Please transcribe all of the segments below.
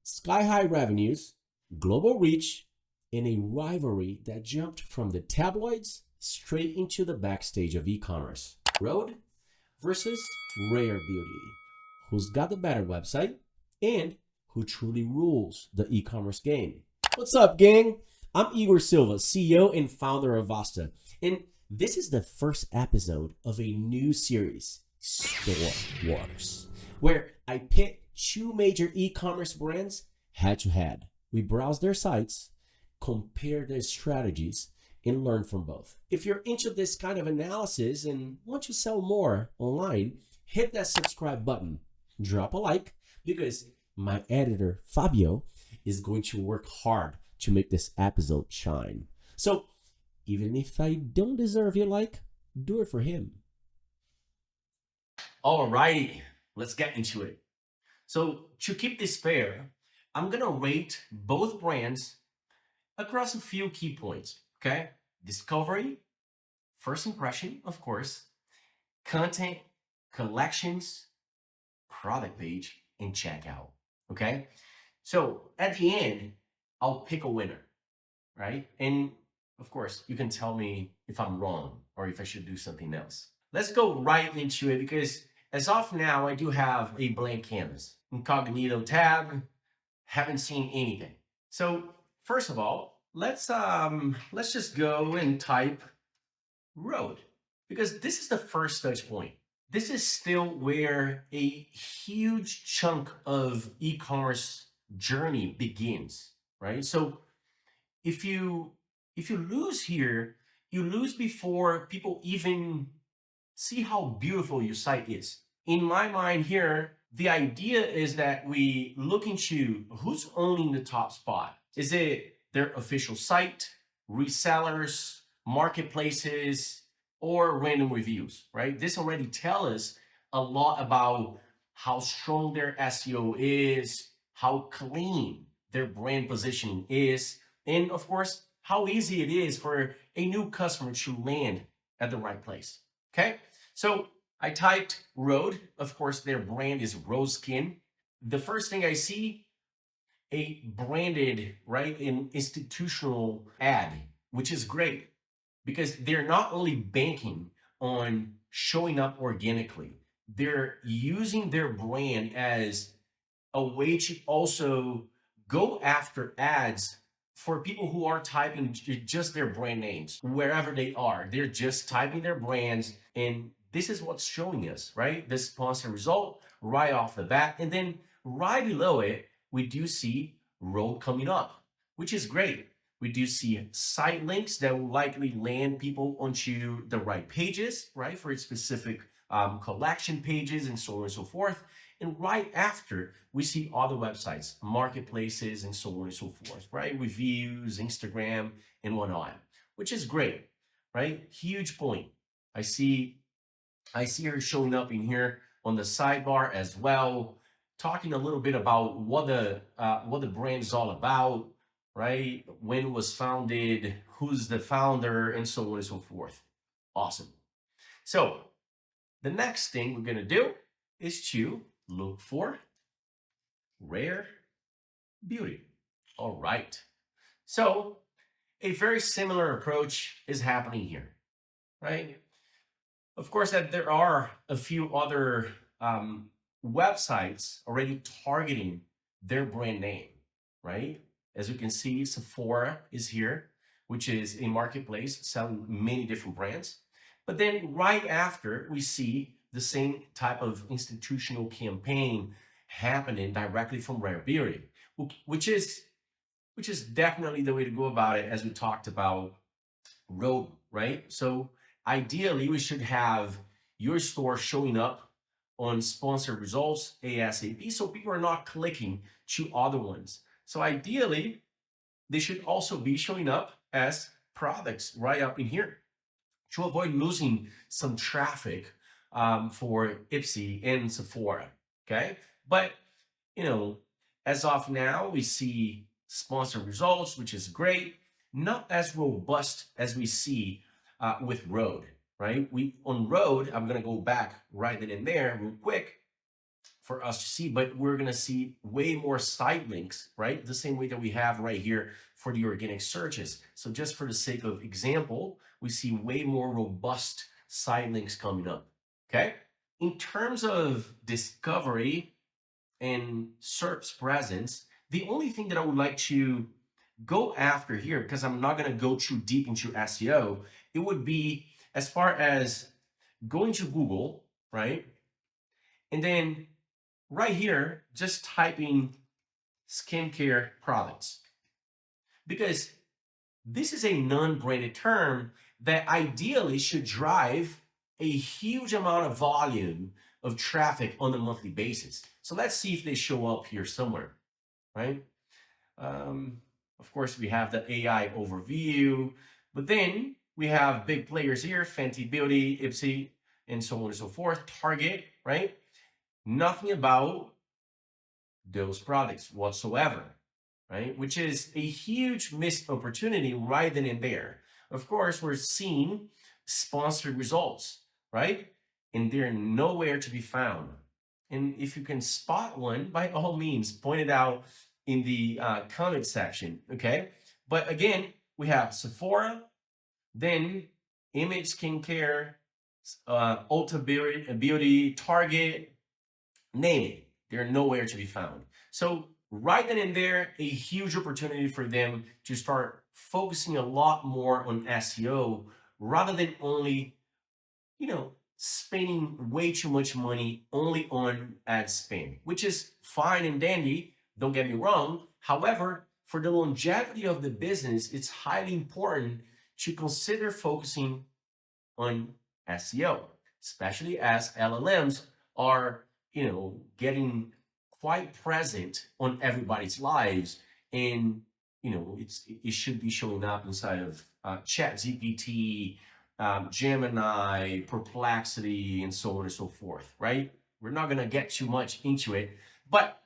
Sky-high revenues, global reach, and a rivalry that jumped from the tabloids straight into the backstage of e-commerce. Rhode versus Rare Beauty. Who's got the better website and who truly rules the e-commerce game? What's up, gang? I'm Igor Silva, CEO and founder of Vasta, and this is the first episode of a new series, Store Wars, where I pit two major e-commerce brands head to head. We browse their sites, compare their strategies, and learn from both. If you're into this kind of analysis and want to sell more online, hit that subscribe button, drop a like, because my editor, Fabio, is going to work hard to make this episode shine. So even if I don't deserve your like, do it for him. All righty, let's get into it. So to keep this fair, I'm gonna rate both brands across a few key points, okay? Discovery, first impression, of course, content, collections, product page, and checkout, okay? So at the end, I'll pick a winner, right? And of course, you can tell me if I'm wrong or if I should do something else. Let's go right into it because as of now, I do have a blank canvas. Incognito tab, haven't seen anything. So first of all, let's just go and type Rhode because this is the first touch point. This is still where a huge chunk of e-commerce journey begins, right? So if you lose here, you lose before people even see how beautiful your site is. In my mind here, the idea is that we look into who's owning the top spot. Is it their official site, resellers, marketplaces, or random reviews, right? This already tells us a lot about how strong their SEO is, how clean their brand positioning is, and of course, how easy it is for a new customer to land at the right place, okay? So I typed Rhode. Of course, their brand is Rose Skin. The first thing I see, a branded, right, an institutional ad, which is great because they're not only banking on showing up organically, they're using their brand as a way to also go after ads for people who are typing just their brand names wherever they are. They're just typing their brands, and this is what's showing us, right? The sponsor result right off the bat. And then right below it, we do see Rhode coming up, which is great. We do see site links that will likely land people onto the right pages, right? For specific collection pages and so on and so forth. And right after, we see other websites, marketplaces, and so on and so forth, right? Reviews, Instagram, and whatnot, which is great, right? Huge point. I see her showing up in here on the sidebar as well, talking a little bit about what the brand is all about, right? When it was founded, who's the founder, and so on and so forth. Awesome. So the next thing we're gonna do is to look for Rare Beauty. All right. So a very similar approach is happening here, right? Of course, that there are a few other websites already targeting their brand name, right? As you can see, Sephora is here, which is a marketplace selling many different brands. But then right after, we see the same type of institutional campaign happening directly from Rare Beauty, which is definitely the way to go about it, as we talked about Rhode, right? So ideally, we should have your store showing up on sponsored results ASAP, so people are not clicking to other ones. So ideally, they should also be showing up as products right up in here to avoid losing some traffic for Ipsy and Sephora, okay? But, as of now, we see sponsored results, which is great, not as robust as we see with Rhode, right? On Rhode, I'm gonna go back right then and there real quick. for us to see, but we're going to see way more site links, right? The same way that we have right here for the organic searches. So just for the sake of example, we see way more robust site links coming up, okay? In terms of discovery and SERP's presence, the only thing that I would like to go after here, because I'm not going to go too deep into SEO, it would be as far as going to Google, right? And then right here, just typing skincare products. Because this is a non-branded term that ideally should drive a huge amount of volume of traffic on a monthly basis. So let's see if they show up here somewhere, right? Of course, we have the AI overview, but then we have big players here, Fenty Beauty, Ipsy, and so on and so forth, Target, right? Nothing about those products whatsoever, right? Which is a huge missed opportunity right then and there. Of course, we're seeing sponsored results, right? And they're nowhere to be found. And if you can spot one, by all means, point it out in the comment section, okay? But again, we have Sephora, then Image Skincare, Ulta Beauty, Target, name it. They're nowhere to be found. So right then and there, a huge opportunity for them to start focusing a lot more on SEO rather than only, spending way too much money only on ad spend, which is fine and dandy. Don't get me wrong. However, for the longevity of the business, it's highly important to consider focusing on SEO, especially as LLMs are, getting quite present on everybody's lives, and it should be showing up inside of Chat GPT, Gemini, Perplexity, and so on and so forth. Right? We're not gonna get too much into it, but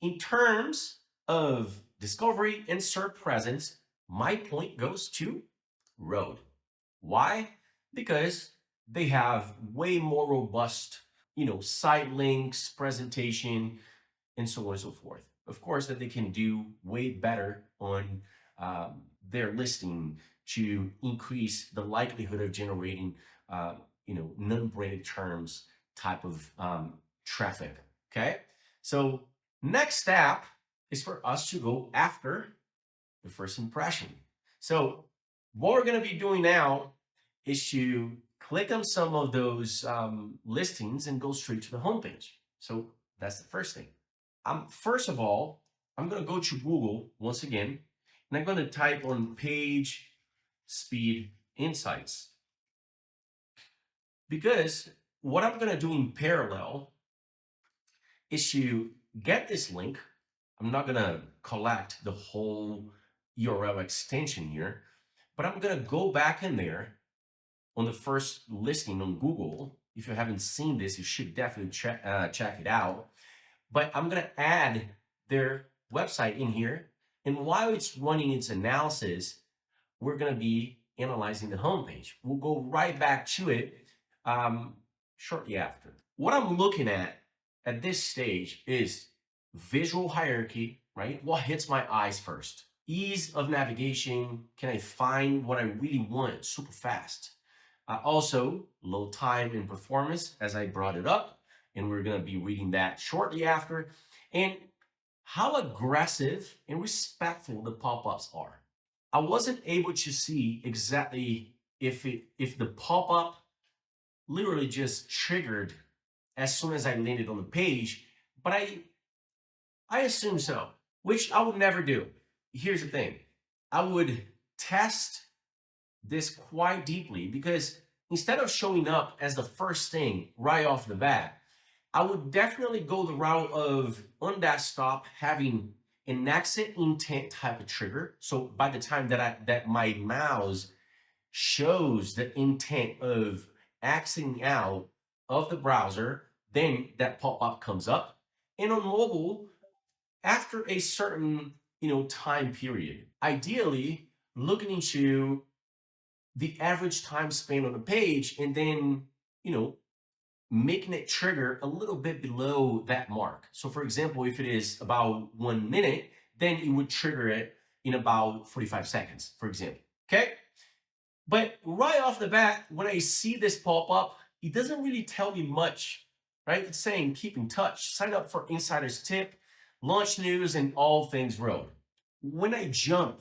in terms of discovery and SERP presence, my point goes to Rhode. Why? Because they have way more robust, site links, presentation, and so on and so forth. Of course, that they can do way better on their listing to increase the likelihood of generating, non-branded terms type of traffic. Okay, so next step is for us to go after the first impression. So what we're going to be doing now is to click on some of those listings and go straight to the homepage. So that's the first thing. First of all, I'm going to go to Google once again, and I'm going to type on page speed insights. Because what I'm going to do in parallel is to get this link. I'm not going to collect the whole URL extension here, but I'm going to go back in there on the first listing on Google. If you haven't seen this, you should definitely check it out. But I'm going to add their website in here. And while it's running its analysis, we're going to be analyzing the homepage. We'll go right back to it shortly after. What I'm looking at this stage is visual hierarchy, right? What hits my eyes first? Ease of navigation. Can I find what I really want super fast? Also, load time and performance, as I brought it up, and we're going to be reading that shortly after. And how aggressive and respectful the pop-ups are. I wasn't able to see exactly if the pop-up literally just triggered as soon as I landed on the page, but I assume so, which I would never do. Here's the thing. I would test this quite deeply, because instead of showing up as the first thing right off the bat, I would definitely go the route of, on that stop, having an exit intent type of trigger. So by the time that my mouse shows the intent of exiting out of the browser, then that pop-up comes up. And on mobile, after a certain time period, ideally looking into the average time spent on a page, and then making it trigger a little bit below that mark. So for example, if it is about 1 minute, then it would trigger it in about 45 seconds, for example. Okay? But right off the bat, when I see this pop up, it doesn't really tell me much, right? It's saying keep in touch, sign up for insider's tip, launch news, and all things Rhode. When I jump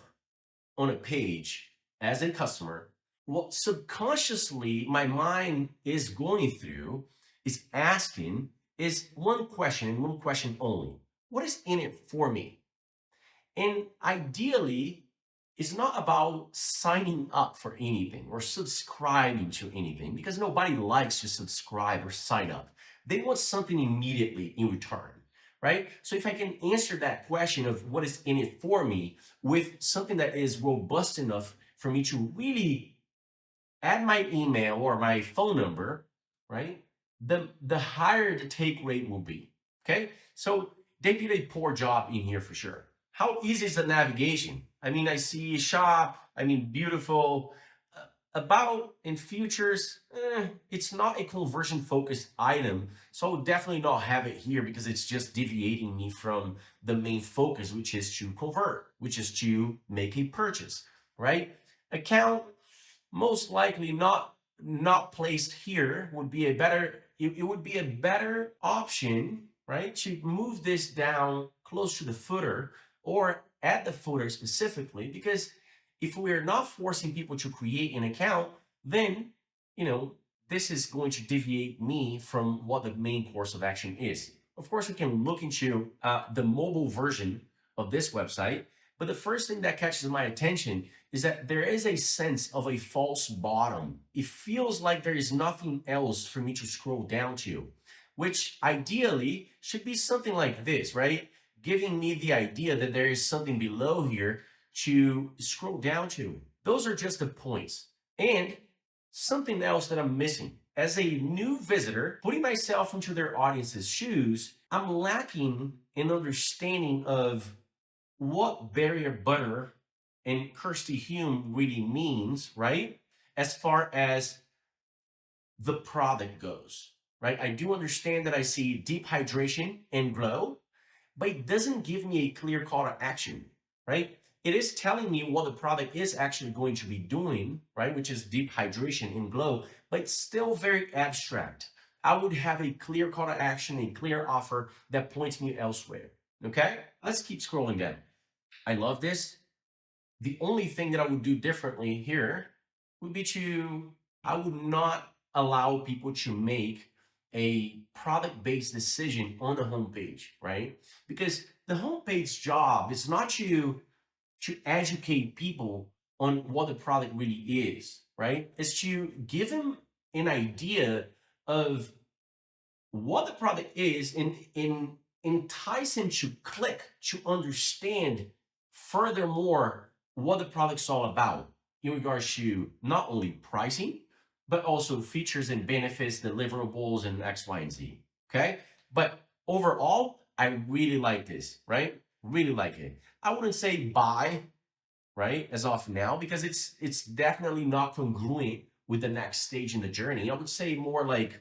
on a page as a customer, what subconsciously my mind is going through is asking is one question and one question only. What is in it for me? And ideally, it's not about signing up for anything or subscribing to anything because nobody likes to subscribe or sign up. They want something immediately in return, right? So if I can answer that question of what is in it for me with something that is robust enough for me to really add my email or my phone number, right? The higher the take rate will be. Okay. So they did a poor job in here for sure. How easy is the navigation? I mean, I see shop, I mean, beautiful. About in futures, it's not a conversion focused item. So I would definitely not have it here because it's just deviating me from the main focus, which is to convert, which is to make a purchase, right? Account, most likely not placed here would be a better it would be a better option, right, to move this down close to the footer or at the footer specifically, because if we're not forcing people to create an account, then you know this is going to deviate me from what the main course of action is. Of course, we can look into the mobile version of this website, but the first thing that catches my attention is that there is a sense of a false bottom. It feels like there is nothing else for me to scroll down to, which ideally should be something like this, right? Giving me the idea that there is something below here to scroll down to. Those are just the points. And something else that I'm missing. As a new visitor, putting myself into their audience's shoes, I'm lacking an understanding of what barrier butter and Kirsty Hume really means, right? As far as the product goes, right? I do understand that I see deep hydration and glow, but it doesn't give me a clear call to action, right? It is telling me what the product is actually going to be doing, right? Which is deep hydration and glow, but it's still very abstract. I would have a clear call to action, a clear offer that points me elsewhere. Okay, let's keep scrolling down. I love this. The only thing that I would do differently here would be I would not allow people to make a product-based decision on the homepage, right? Because the homepage job is not to educate people on what the product really is, right? It's to give them an idea of what the product is and entice him to click to understand furthermore what the product's all about in regards to not only pricing, but also features and benefits, deliverables, and X, Y, and Z. Okay. But overall, I really like this, right? Really like it. I wouldn't say buy, right, as of now, because it's definitely not congruent with the next stage in the journey. I would say more like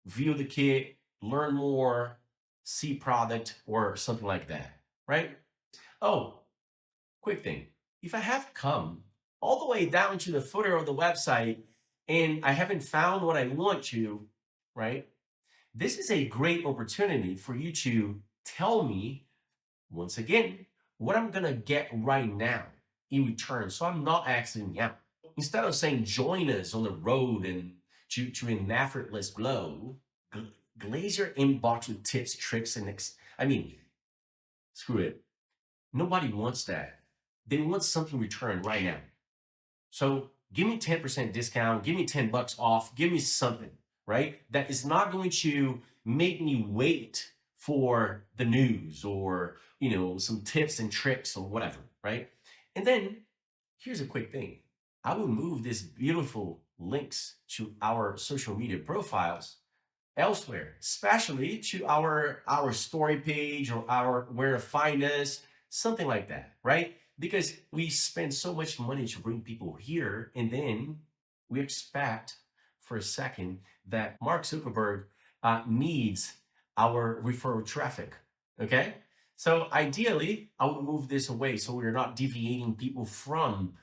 view the kit, learn more, see product, or something like that, right? Oh, quick thing. If I have come all the way down to the footer of the website and I haven't found what I want to, right? This is a great opportunity for you to tell me, once again, what I'm gonna get right now in return. So I'm not asking out. Instead of saying join us on the road and to an effortless glow, glaze your inbox with tips, tricks, and I mean, screw it. Nobody wants that. They want something returned right now. So give me 10% discount, give me $10 off, give me something, right? That is not going to make me wait for the news or, some tips and tricks or whatever, right? And then here's a quick thing. I will move these beautiful links to our social media profiles elsewhere, especially to our story page or our where to find us, something like that, right? Because we spend so much money to bring people here, and then we expect for a second that Mark Zuckerberg needs our referral traffic. Okay, so ideally, I would move this away so we're not deviating people from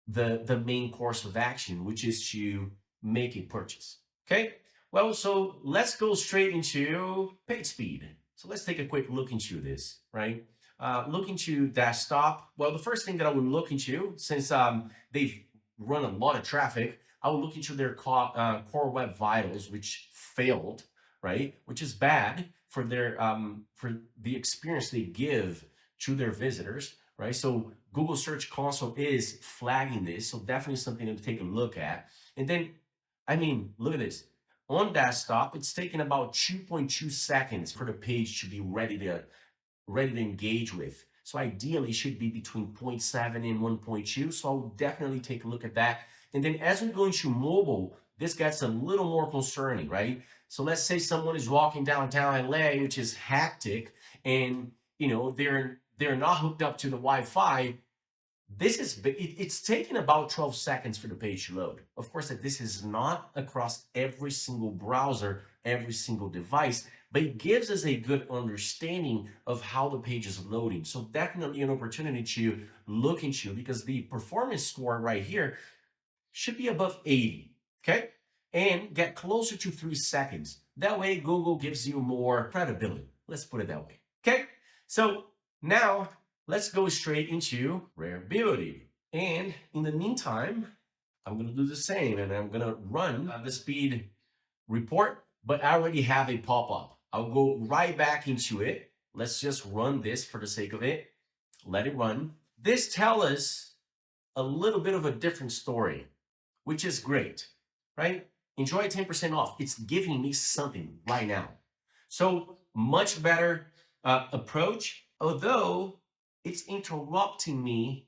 the main course of action, which is to make a purchase. Okay, well, so let's go straight into page speed. So let's take a quick look into this, right? Look into desktop. Well, the first thing that I would look into, since they've run a lot of traffic, I would look into their core web vitals, which failed, right? Which is bad for their for the experience they give to their visitors, right? So Google Search Console is flagging this, so definitely something to take a look at. And then, I mean, look at this. On desktop, it's taking about 2.2 seconds for the page to be ready to engage with. So ideally, it should be between 0.7 and 1.2. So I'll definitely take a look at that. And then as we go into mobile, this gets a little more concerning, right? So let's say someone is walking downtown LA, which is hectic, and they're not hooked up to the Wi-Fi. It's taking about 12 seconds for the page to load. Of course, that this is not across every single browser, every single device, but it gives us a good understanding of how the page is loading. So definitely an opportunity to look into, because the performance score right here should be above 80, okay? And get closer to 3 seconds. That way, Google gives you more credibility. Let's put it that way, okay? So now let's go straight into rare beauty. And in the meantime, I'm gonna do the same, and I'm gonna run the speed report, but I already have a pop-up. I'll go right back into it. Let's just run this for the sake of it. Let it run. This tells us a little bit of a different story, which is great, right? Enjoy 10% off. It's giving me something right now. So much better approach, although it's interrupting me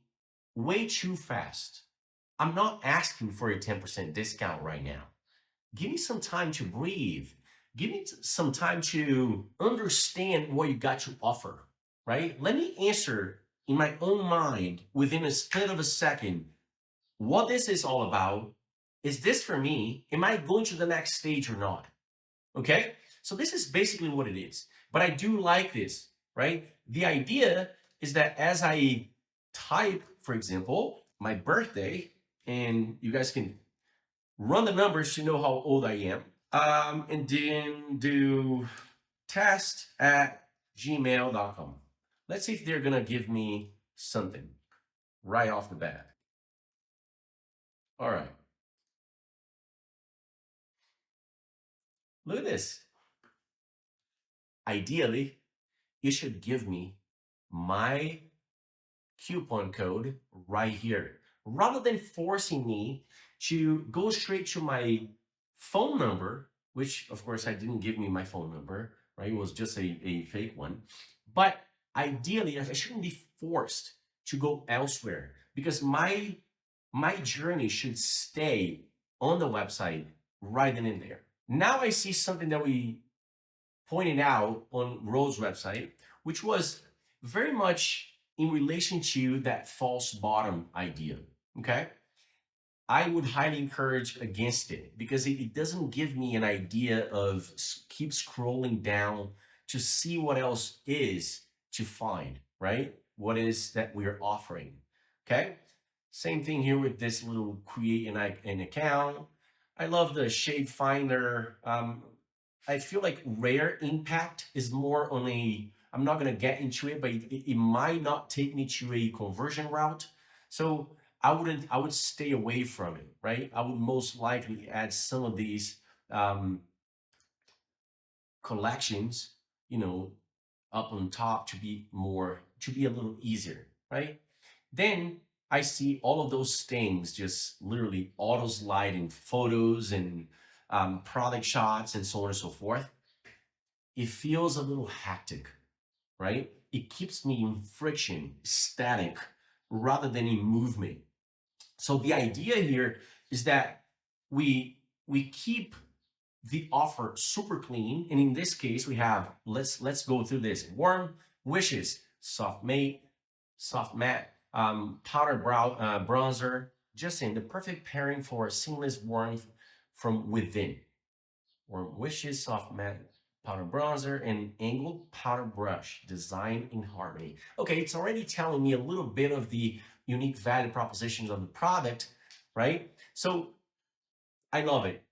way too fast. I'm not asking for a 10% discount right now. Give me some time to breathe. Give me some time to understand what you got to offer, right? Let me answer in my own mind within a split of a second what this is all about. Is this for me? Am I going to the next stage or not? Okay, so this is basically what it is. But I do like this, right? The idea is that as I type, for example, my birthday, and you guys can run the numbers to know how old I am, and then do test@gmail.com. Let's see if they're gonna give me something right off the bat. All right, look at this. Ideally, you should give me my coupon code right here, rather than forcing me to go straight to my phone number, which of course I didn't give me my phone number, right? It was just a fake one. But ideally, I shouldn't be forced to go elsewhere, because my journey should stay on the website right then and there. Now I see something that we pointed out on Rhode's website, which was very much in relation to that false bottom idea. Okay. I would highly encourage against it, because it doesn't give me an idea of keep scrolling down to see what else is to find, right? What is that we're offering. Okay. Same thing here with this little create an account. I love the shade finder. I feel like rare impact is more on a, I'm not going to get into it, but it might not take me to a conversion route. So I would stay away from it, right? I would most likely add some of these um, collections, you know, up on top to be a little easier, right? Then I see all of those things just literally auto sliding photos and product shots and so on and so forth. It feels a little hectic, right? It keeps me in friction, static, rather than in movement. So the idea here is that we keep the offer super clean, and in this case, we have let's go through this: warm wishes, soft matte, powder bronzer, just in the perfect pairing for seamless warmth from within. warm wishes, soft matte powder bronzer, and angled powder brush, design in harmony. Okay, it's already telling me a little bit of the unique value propositions of the product, right? So I love it.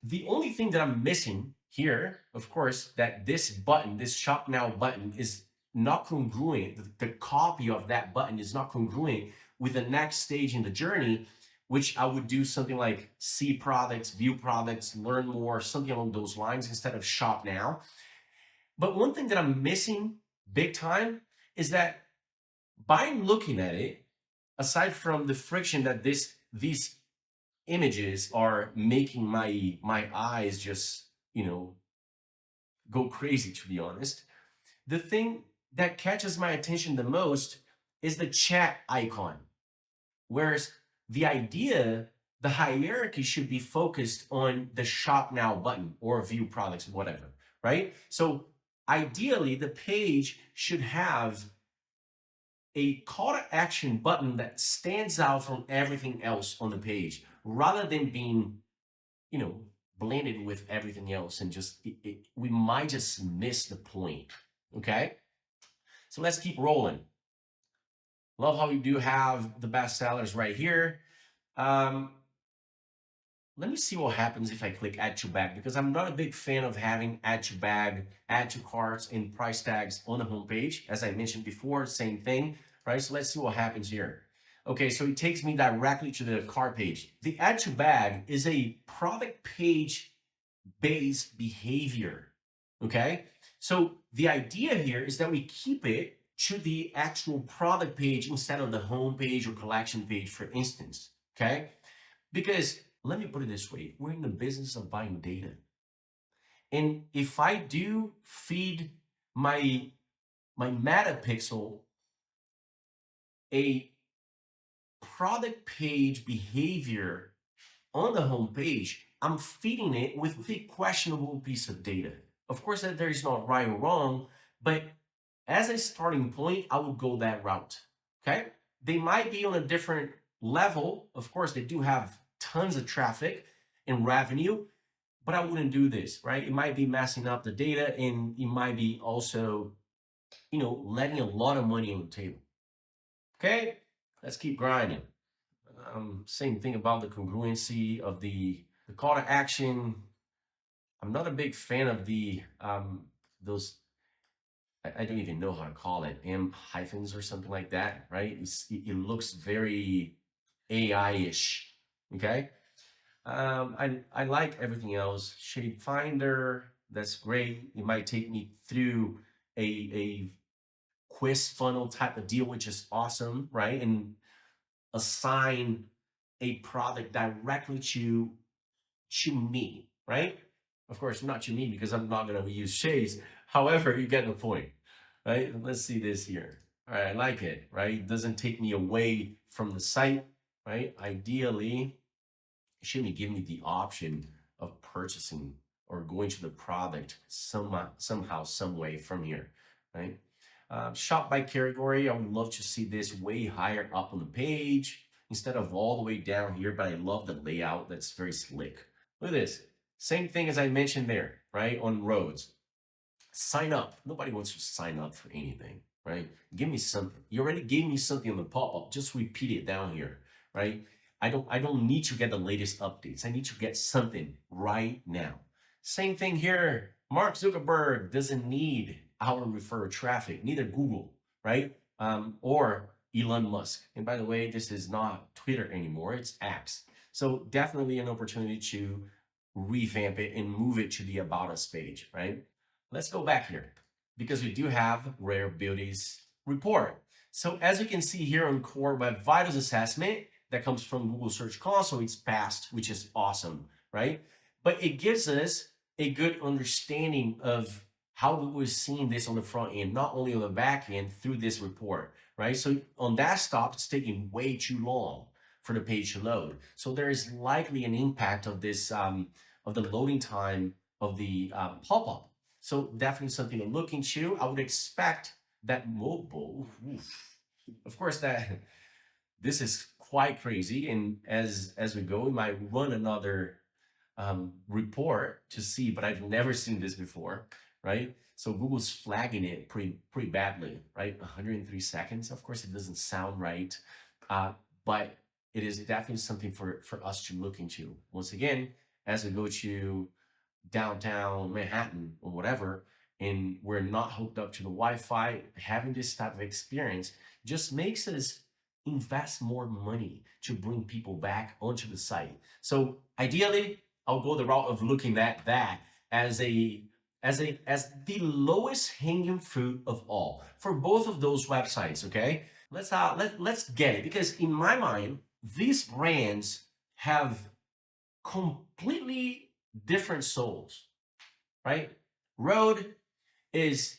The only thing that I'm missing here, of course, that this button, this shop now button, is not congruent. The copy of that button is not congruent with the next stage in the journey, which I would do something like see products, view products, learn more, something along those lines instead of shop now. But one thing that I'm missing big time is that by looking at it, aside from the friction that these images are making my eyes just go crazy, to be honest, the thing that catches my attention the most is the chat icon. Whereas the idea, the hierarchy should be focused on the shop now button or view products, whatever, right? So ideally the page should have a call to action button that stands out from everything else on the page rather than being, you know, blended with everything else and just we might just miss the point. Okay, so let's keep rolling. Love how we do have the best sellers right here. um, Let me see what happens if I click add to bag, because I'm not a big fan of having add to bag, add to carts, and price tags on the homepage. As I mentioned before, same thing, right? So let's see what happens here. Okay, so it takes me directly to the cart page. The add to bag is a product page based behavior, okay? So the idea here is that we keep it to the actual product page instead of the home page or collection page, for instance, okay? Because let me put it this way, we're in the business of buying data. And if I do feed my metapixel a product page behavior on the home page, I'm feeding it with a questionable piece of data. Of course, that there is not right or wrong, but as a starting point, I would go that route. Okay. They might be on a different level. Of course, they do have tons of traffic and revenue, but I wouldn't do this, right? It might be messing up the data and it might be also, letting a lot of money on the table. Okay. Let's keep grinding. Same thing about the congruency of the call to action. I'm not a big fan of the those, I don't even know how to call it, M hyphens or something like that, right? It looks very AI-ish. Okay. I like everything else. Shape finder, that's great. It might take me through a quiz funnel type of deal, which is awesome, right? And assign a product directly to me, right? Of course, not to me because I'm not going to use shades. However, you get the point, right? Let's see this here. All right, I like it, right? It doesn't take me away from the site, right? Ideally, it should be giving me the option of purchasing or going to the product somehow, some way from here, right? Shop by category. I would love to see this way higher up on the page instead of all the way down here, but I love the layout. That's very slick. Look at this. Same thing as I mentioned there, right? On roads. Sign up. Nobody wants to sign up for anything, right? Give me something. You already gave me something on the pop-up. Just repeat it down here, right? I don't need to get the latest updates. I need to get something right now. Same thing here. Mark Zuckerberg doesn't need our referral traffic, neither Google, right? Or Elon Musk. And by the way, this is not Twitter anymore, it's X. So definitely an opportunity to revamp it and move it to the About Us page, right? Let's go back here because we do have Rare Beauties report. So as you can see here on Core Web Vitals assessment that comes from Google Search Console, it's passed, which is awesome, right? But it gives us a good understanding of how Google is seeing this on the front end, not only on the back end through this report, right? So on desktop, it's taking way too long for the page to load. So there is likely an impact of this, of the loading time of the pop-up. So definitely something to look into. I would expect that mobile, of course, that this is quite crazy. And as we go, we might run another report to see, but I've never seen this before, right? So Google's flagging it pretty badly, right? 103 seconds. Of course, it doesn't sound right, but it is definitely something for us to look into. Once again, as we go to downtown Manhattan or whatever, and we're not hooked up to the Wi-Fi, having this type of experience just makes us invest more money to bring people back onto the site. So ideally, I'll go the route of looking at that as the lowest hanging fruit of all for both of those websites. Okay, let's get it, because in my mind, these brands have completely different souls, right? Rhode is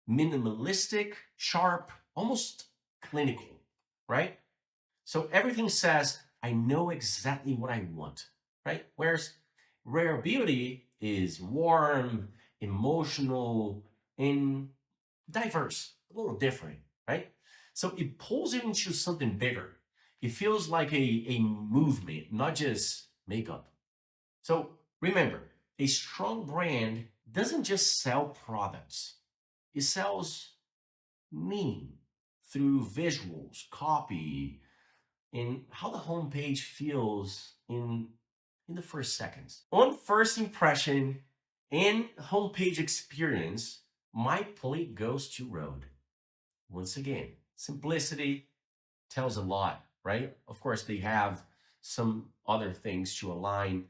minimalistic, sharp, almost clinical, right? So everything says, I know exactly what I want, right? Whereas Rare Beauty is warm, emotional, and diverse, a little different, right? So it pulls it into something bigger. It feels like a movement, not just makeup. So remember, a strong brand doesn't just sell products, it sells meaning through visuals, copy, and how the homepage feels in the first seconds. On first impression and homepage experience, my point goes to Rhode. Once again, simplicity tells a lot, right? Of course, they have some other things to align,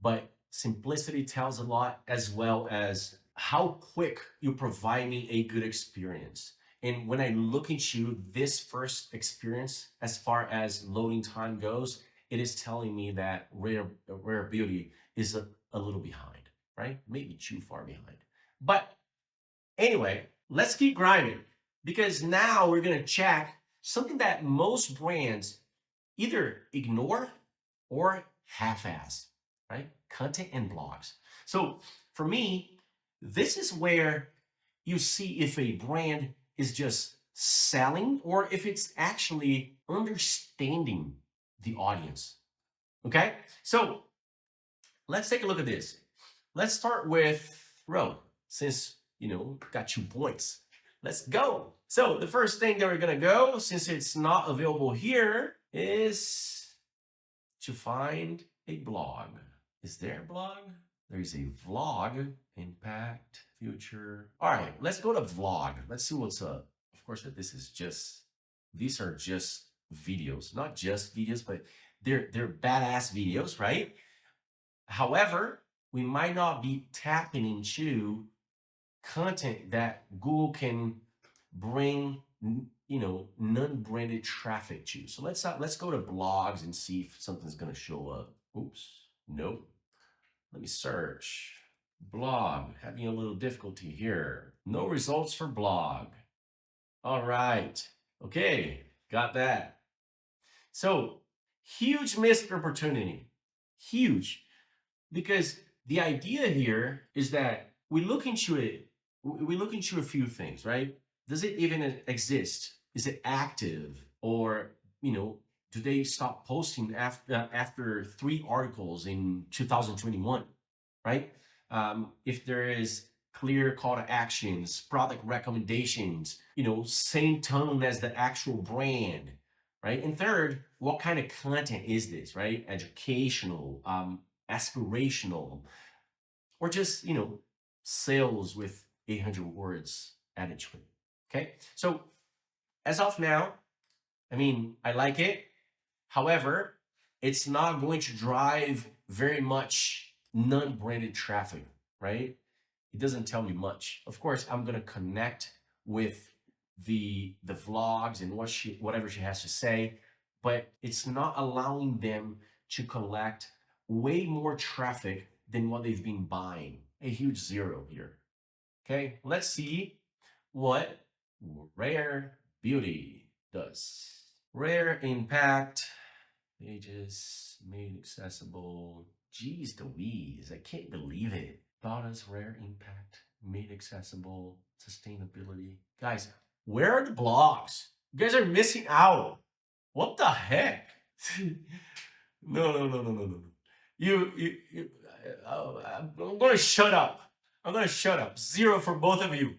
but simplicity tells a lot, as well as how quick you provide me a good experience. And when I look into this first experience, as far as loading time goes, it is telling me that Rare Beauty is a little behind, right? Maybe too far behind. But anyway, let's keep grinding, because now we're going to check something that most brands either ignore or half-ass, right? Content and blogs. So for me, this is where you see if a brand is just selling or if it's actually understanding the audience. Okay? So let's take a look at this. Let's start with Rhode, since, got 2 points. Let's go. So the first thing that we're gonna go, since it's not available here, is to find a blog. Is there a blog? There is a vlog, impact, future. All right, let's go to vlog. Let's see what's up. Of course, these are just videos, not just videos, but they're badass videos, right? However, we might not be tapping into content that Google can bring, non-branded traffic to. So let's go to blogs and see if something's going to show up. Oops, nope. Let me search. Blog, having a little difficulty here. No results for blog. All right. Okay, got that. So, huge missed opportunity. Huge. Because the idea here is that we look into it, we look into a few things, right? Does it even exist? Is it active? Or, do they stop posting after 3 articles in 2021, right? If there is clear call to actions, product recommendations, same tone as the actual brand, right? And third, what kind of content is this, right? Educational, aspirational, or just, sales with 800 words added to it. Okay. So as of now, I like it. However, it's not going to drive very much non-branded traffic, right? It doesn't tell me much. Of course, I'm going to connect with the vlogs and whatever she has to say, but it's not allowing them to collect way more traffic than what they've been buying. A huge zero here. Okay, let's see what Rare Beauty does. Rare impact, pages made accessible. Geez Louise, I can't believe it. Thought as rare impact, made accessible, sustainability. Guys, where are the blogs? You guys are missing out. What the heck? No. You I'm going to shut up. I'm going to shut up. 0 for both of you.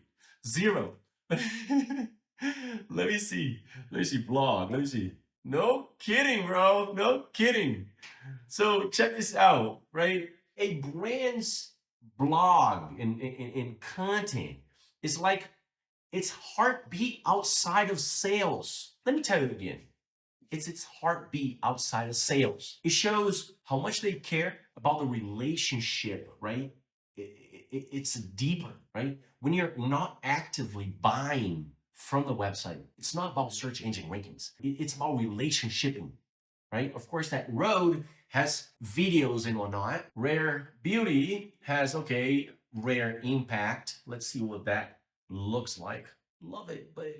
0. Let me see. Let me see. Blog. Let me see. No kidding, bro. No kidding. So check this out, right? A brand's blog and content is like its heartbeat outside of sales. Let me tell you again. It's its heartbeat outside of sales. It shows how much they care about the relationship, right? It's deeper, right? When you're not actively buying from the website, it's not about search engine rankings. It's about relationshiping, right? Of course, that Rhode has videos and whatnot. Rare Beauty has, okay, rare impact. Let's see what that looks like. Love it, but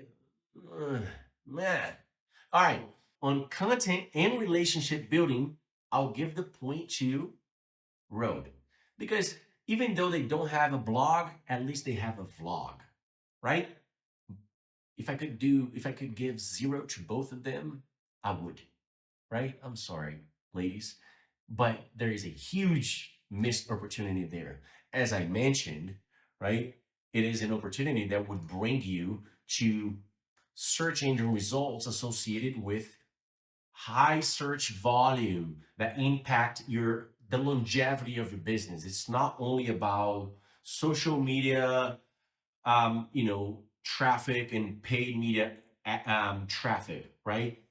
man. All right. On content and relationship building, I'll give the point to Rhode. Because even though they don't have a blog, at least they have a vlog, right? If I could give 0 to both of them, I would, right? I'm sorry, ladies, but there is a huge missed opportunity there. As I mentioned, right? It is an opportunity that would bring you to search engine results associated with high search volume that impact the longevity of your business. It's not only about social media, traffic and paid media traffic, right?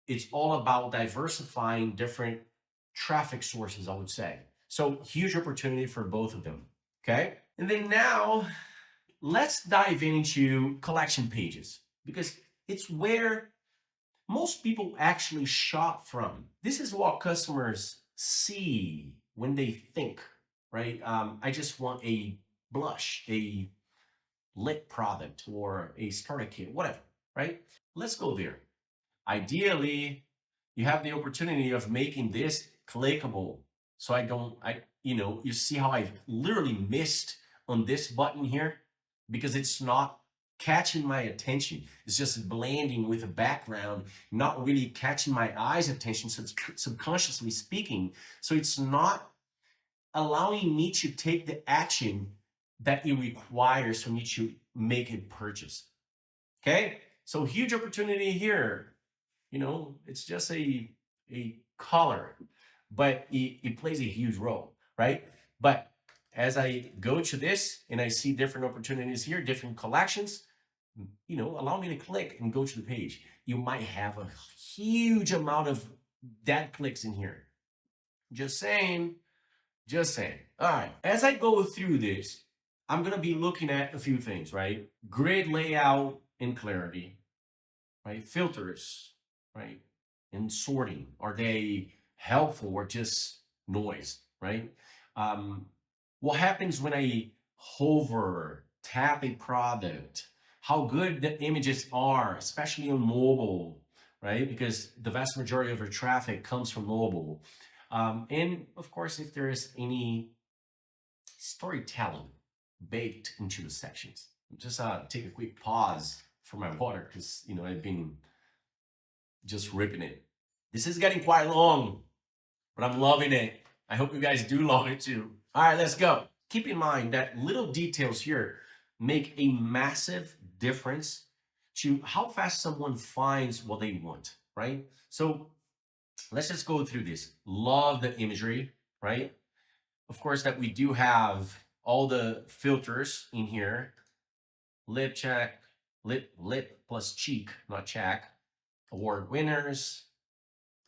It's all about diversifying different traffic sources, I would say. So huge opportunity for both of them. Okay. And then now let's dive into collection pages because it's where most people actually shop from. This is what customers see when they think, right? I just want a blush, a lip product, or a starter kit, whatever, right? Let's go there. Ideally, you have the opportunity of making this clickable. So you see how I've literally missed on this button here because it's not catching my attention. It's just blending with the background, not really catching my eyes attention, subconsciously speaking. So it's not allowing me to take the action that it requires for me to make a purchase. Okay? So huge opportunity here. It's just a color, but it plays a huge role, right? But as I go to this and I see different opportunities here, different collections, allow me to click and go to the page. You might have a huge amount of dead clicks in here. Just saying, just saying. All right, as I go through this, I'm gonna be looking at a few things, right? Grid layout and clarity, right? Filters, right? And sorting. Are they helpful or just noise, right? Um, what happens when I hover, tap a product? How good the images are, especially on mobile, right? Because the vast majority of your traffic comes from mobile. And of course, if there is any storytelling baked into the sections. Just take a quick pause for my water because I've been just ripping it. This is getting quite long, but I'm loving it. I hope you guys do love it too. All right, let's go. Keep in mind that little details here make a massive difference to how fast someone finds what they want, right? So let's just go through this. Love the imagery, right? Of course, that we do have all the filters in here. Lip check, lip plus cheek, not check. Award winners,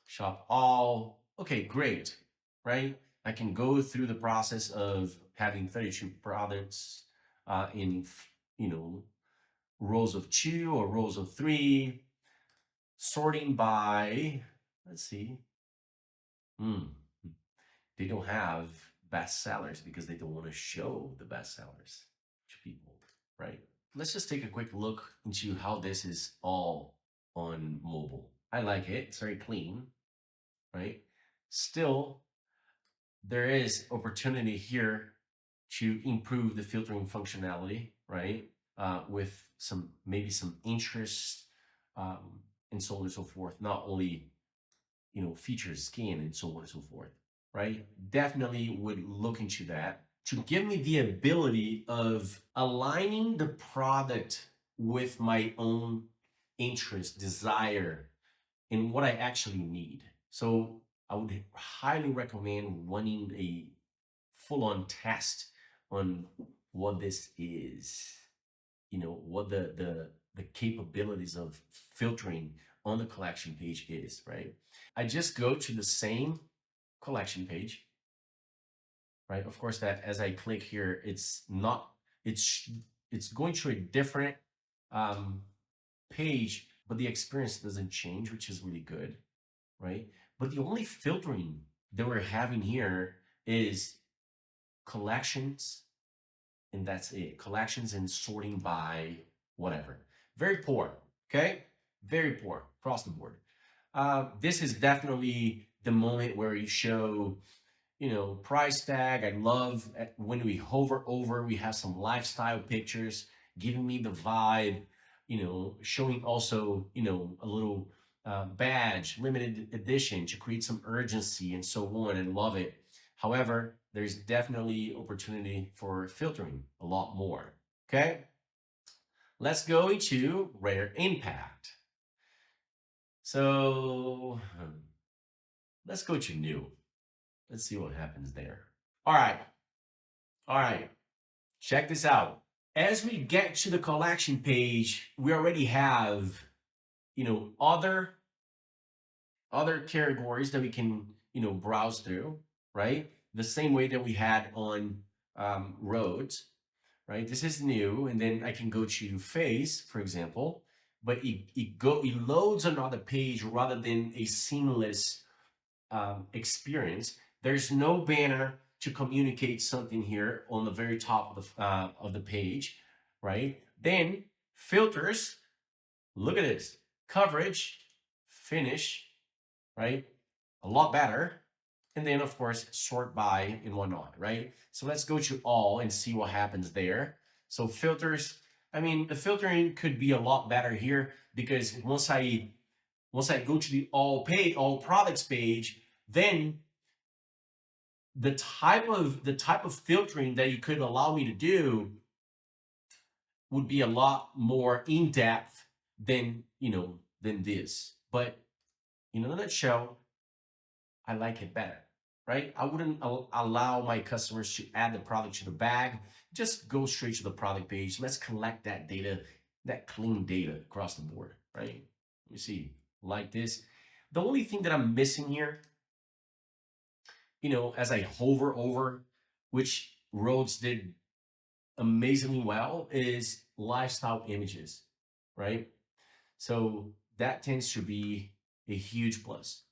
shop all. Okay, great, right? I can go through the process of having 32 products in, rows of 2 or rows of 3, sorting by, let's see. They don't have best sellers because they don't want to show the best sellers to people, right? Let's just take a quick look into how this is all on mobile. I like it. It's very clean, right? Still, there is opportunity here to improve the filtering functionality, right? With maybe some interest and so on and so forth. Not only features, skin, and so on and so forth. right? Definitely would look into that to give me the ability of aligning the product with my own interest, desire, and what I actually need. So I would highly recommend running a full-on test on what this is. What the capabilities of filtering on the collection page is, right? I just go to the same collection page, right? Of course, that as I click here, it's not, it's it's going to a different um, page, but the experience doesn't change, which is really good, right? But the only filtering that we're having here is collections, and that's it. Collections and sorting by whatever. Very poor, okay? Very poor across the board. This is definitely the moment where you show, price tag. I love when we hover over, we have some lifestyle pictures giving me the vibe, showing also, a little badge, limited edition to create some urgency and so on, and love it. However, there's definitely opportunity for filtering a lot more. Okay, let's go into rare impact. So let's go to new. Let's see what happens there. All right. All right. Check this out. As we get to the collection page, we already have, other categories that we can, browse through, right? The same way that we had on Rhodes, right? This is new, and then I can go to Face, for example, but it loads another page rather than a seamless experience. There's no banner to communicate something here on the very top of the page, right? Then filters. Look at this coverage, finish, right? A lot better. And then of course sort by and whatnot, right? So let's go to all and see what happens there. So filters. I mean, the filtering could be a lot better here because once I go to the all products page, then the type of filtering that you could allow me to do would be a lot more in depth than this. But in a nutshell, I like it better, right? I wouldn't allow my customers to add the product to the bag. Just go straight to the product page. Let's collect that data, that clean data across the board, right? Let me see, like this. The only thing that I'm missing here, as I hover over, which Rhodes did amazingly well, is lifestyle images, right? So that tends to be a huge plus.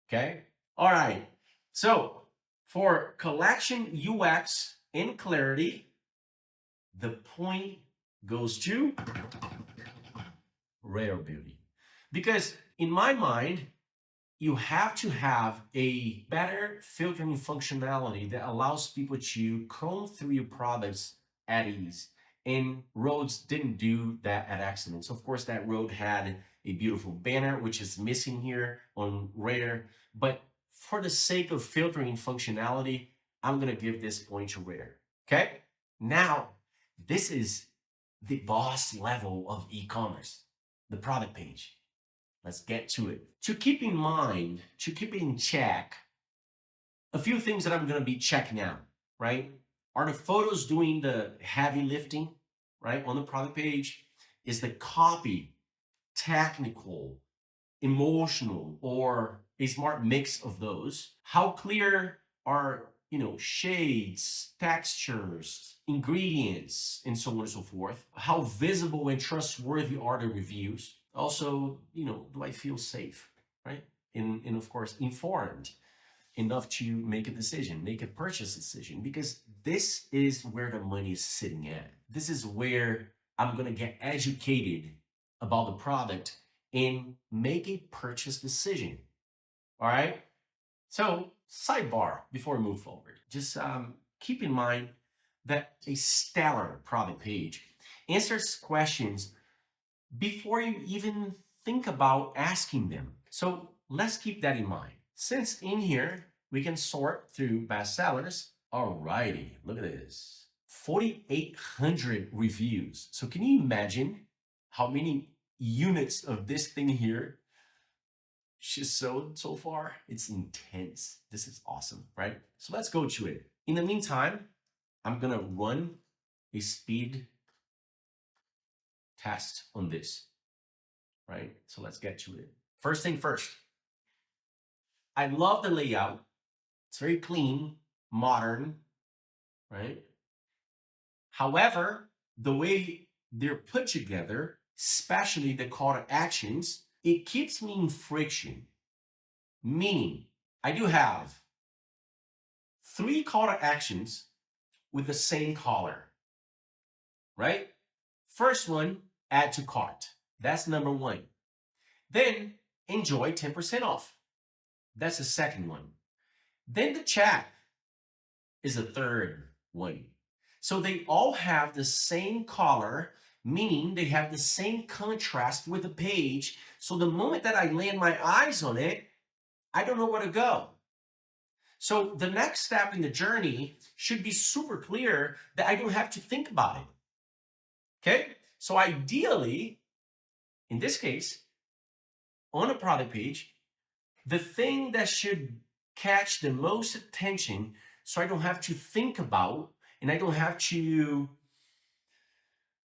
Okay. All right. So for collection UX and clarity, the point goes to rare beauty. Because in my mind, you have to have a better filtering functionality that allows people to comb through your products at ease. And Rhodes didn't do that at accident. So of course, that Rhode had a beautiful banner, which is missing here on Rare. But for the sake of filtering functionality, I'm gonna give this point to Rare. Okay? Now, this is the boss level of e-commerce, the product page. Let's get to it. To keep in mind, to keep in check, a few things that I'm going to be checking out, right? Are the photos doing the heavy lifting, right? On the product page? Is the copy technical, emotional, or a smart mix of those? How clear are, shades, textures, ingredients, and so on and so forth? How visible and trustworthy are the reviews? Also, do I feel safe, right? And of course, informed enough to make a decision, make a purchase decision, because this is where the money is sitting at. This is where I'm going to get educated about the product and make a purchase decision. All right. So, sidebar before we move forward, just keep in mind that a stellar product page answers questions before you even think about asking them. So let's keep that in mind. Since in here, We can sort through bestsellers. Alrighty, look at this. 4,800 reviews. So can you imagine how many units of this thing here she's sold so far? It's intense. This is awesome, right? So let's go to it. In the meantime, I'm gonna run a speed test on this, right? So let's get to it. First thing first, I love the layout. It's very clean, modern, right? However, the way they're put together, especially the call to actions, it keeps me in friction. Meaning, I do have 3 call to actions with the same color, right? First one, add to cart. That's number 1. Then, enjoy 10% off. That's the second one. Then the chat is the third one. So they all have the same color, meaning they have the same contrast with the page. So the moment that I land my eyes on it, I don't know where to go. So the next step in the journey should be super clear that I don't have to think about it. Okay? So ideally, in this case, on a product page, the thing that should catch the most attention so I don't have to think about and I don't have to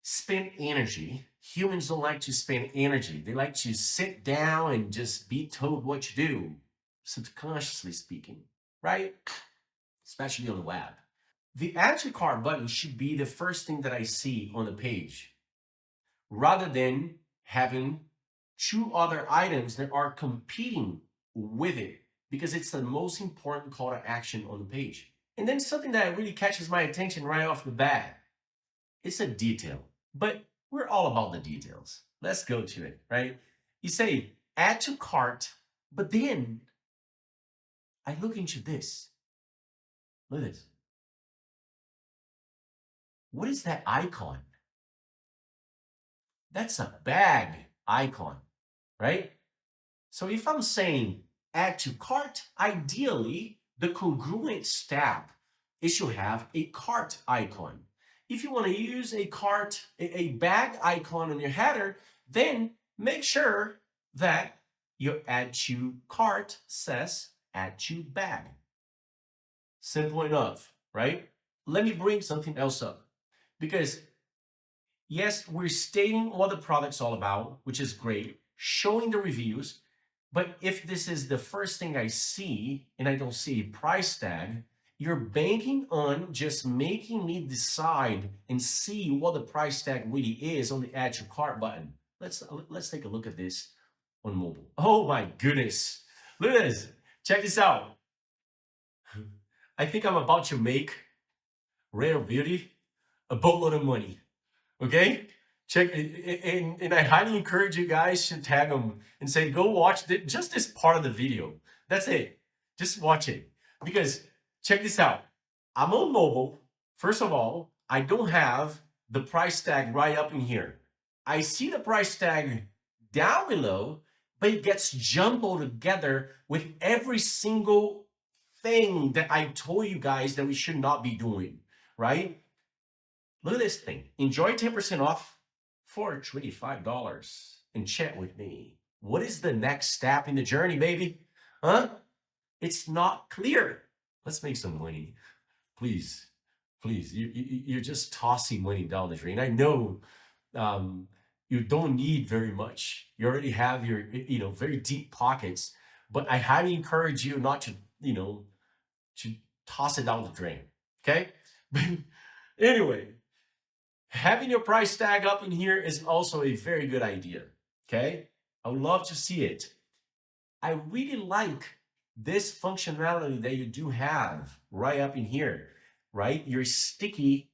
spend energy. Humans don't like to spend energy. They like to sit down and just be told what to do, subconsciously speaking, right? Especially on the web. The add to cart button should be the first thing that I see on the page, rather than having 2 other items that are competing with it, because it's the most important call to action on the page. And then something that really catches my attention right off the bat, it's a detail, but we're all about the details. Let's go to it, right? You say add to cart, but then I look into this. Look at this. What is that icon? That's a bag icon, right? So if I'm saying add to cart, ideally, the congruent step is to have a cart icon. If you want to use a cart, a bag icon on your header, then make sure that your add to cart says add to bag. Simple enough, right? Let me bring something else up, because yes, we're stating what the product's all about, which is great, showing the reviews. But if this is the first thing I see and I don't see a price tag, you're banking on just making me decide and see what the price tag really is on the add to cart button. Let's take a look at this on mobile. Oh my goodness. Look at this. Check this out. I think I'm about to make Rare Beauty a boatload of money. Okay? Check, and I highly encourage you guys to tag them and say, go watch just this part of the video. That's it. Just watch it. Because check this out. I'm on mobile. First of all, I don't have the price tag right up in here. I see the price tag down below, but it gets jumbled together with every single thing that I told you guys that we should not be doing, right? Look at this thing. Enjoy 10% off for $25 and chat with me. What is the next step in the journey, baby? Huh? It's not clear. Let's make some money. Please, please. You're just tossing money down the drain. I know you don't need very much. You already have your, very deep pockets, but I highly encourage you not to, to toss it down the drain. Okay? Anyway, having your price tag up in here is also a very good idea, okay? I would love to see it. I really like this functionality that you do have right up in here, right? Your sticky,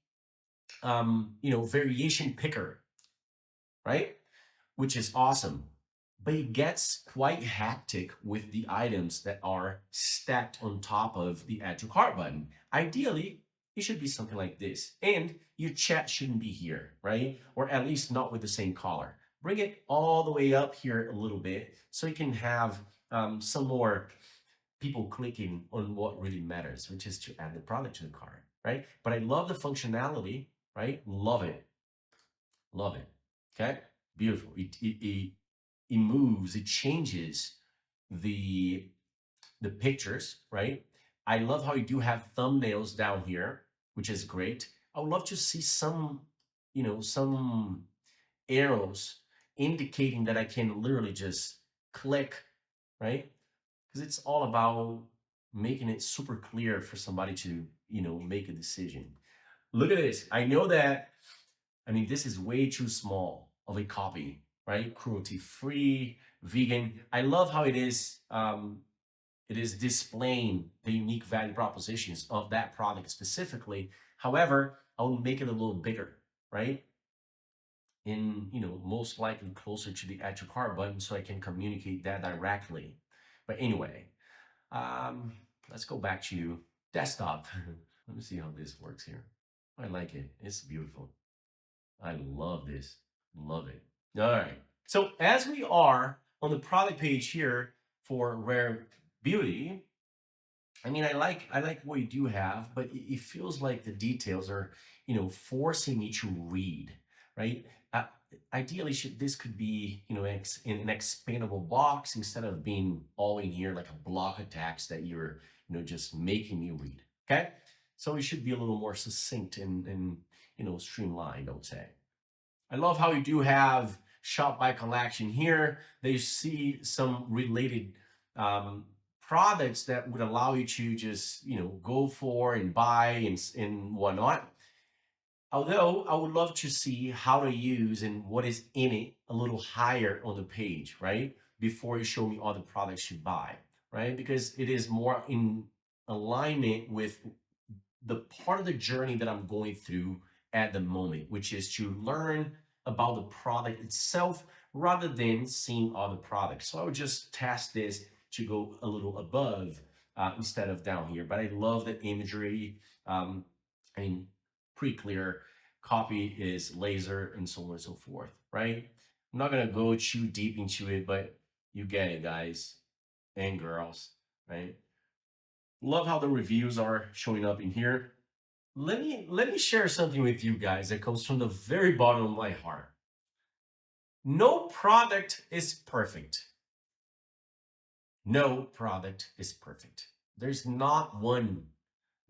variation picker, right? Which is awesome. But it gets quite hectic with the items that are stacked on top of the add to cart button. Ideally, it should be something like this. And your chat shouldn't be here, right? Or at least not with the same color. Bring it all the way up here a little bit so you can have some more people clicking on what really matters, which is to add the product to the cart, right? But I love the functionality, right? Love it, love it. Okay, beautiful. It moves, it changes the the pictures, right? I love how you do have thumbnails down here, which is great. I would love to see some, some arrows indicating that I can literally just click, right? Because it's all about making it super clear for somebody to, make a decision. Look at this. I know that, I mean, this is way too small of a copy, right? Cruelty free, vegan. I love how it is displaying the unique value propositions of that product specifically. However, I will make it a little bigger, right? In, most likely closer to the add to cart button so I can communicate that directly. But anyway, um, let's go back to desktop. Let me see how this works here. I like it. It's beautiful. I love this. Love it. All right. So as we are on the product page here for Rare Beauty, I mean, I like what you do have, but it feels like the details are, forcing me to read, right? Uh, Ideally, this could be, in an expandable box instead of being all in here like a block of text that you're, just making me read. Okay, so it should be a little more succinct and streamlined, I would say. I love how you do have shop by collection here. They see some related um, products that would allow you to just, go for and buy and whatnot. Although I would love to see how to use and what is in it a little higher on the page, right? Before you show me all the products you buy, right? Because it is more in alignment with the part of the journey that I'm going through at the moment, which is to learn about the product itself rather than seeing other products. So I would just task this to go a little above instead of down here. But I love the imagery. I mean, pretty clear. Copy is laser and so on and so forth, right? I'm not gonna go too deep into it, but you get it, guys and girls, right? Love how the reviews are showing up in here. Let me share something with you guys that comes from the very bottom of my heart. No product is perfect. No product is perfect. There's not one.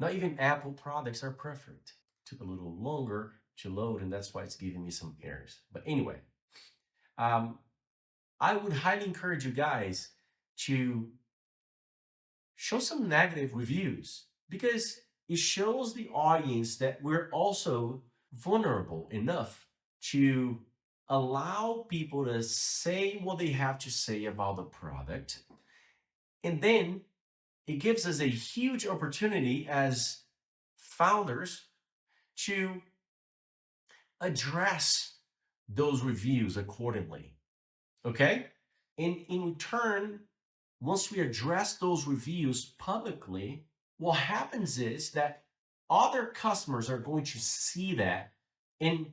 Not even Apple products are perfect. Took a little longer to load, and that's why it's giving me some errors. But anyway, um, I would highly encourage you guys to show some negative reviews because it shows the audience that we're also vulnerable enough to allow people to say what they have to say about the product. And then it gives us a huge opportunity as founders to address those reviews accordingly. Okay? And in return, once we address those reviews publicly, what happens is that other customers are going to see that. And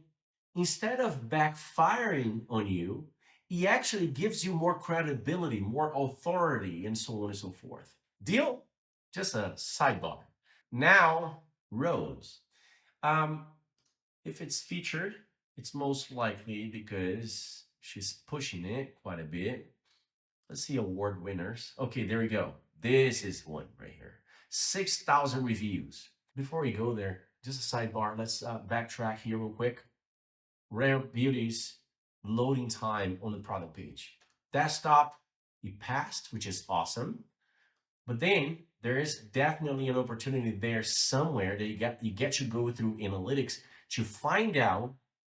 instead of backfiring on you, it actually gives you more credibility, more authority, and so on and so forth. Deal? Just a sidebar. Now, Rose. Um, if it's featured, it's most likely because she's pushing it quite a bit. Let's see award winners. Okay, there we go. This is one right here. 6,000 reviews. Before we go there, just a sidebar. Let's backtrack here real quick. Rare Beauty's loading time on the product page. Desktop, it passed, which is awesome. But then there is definitely an opportunity there somewhere that you get to go through analytics to find out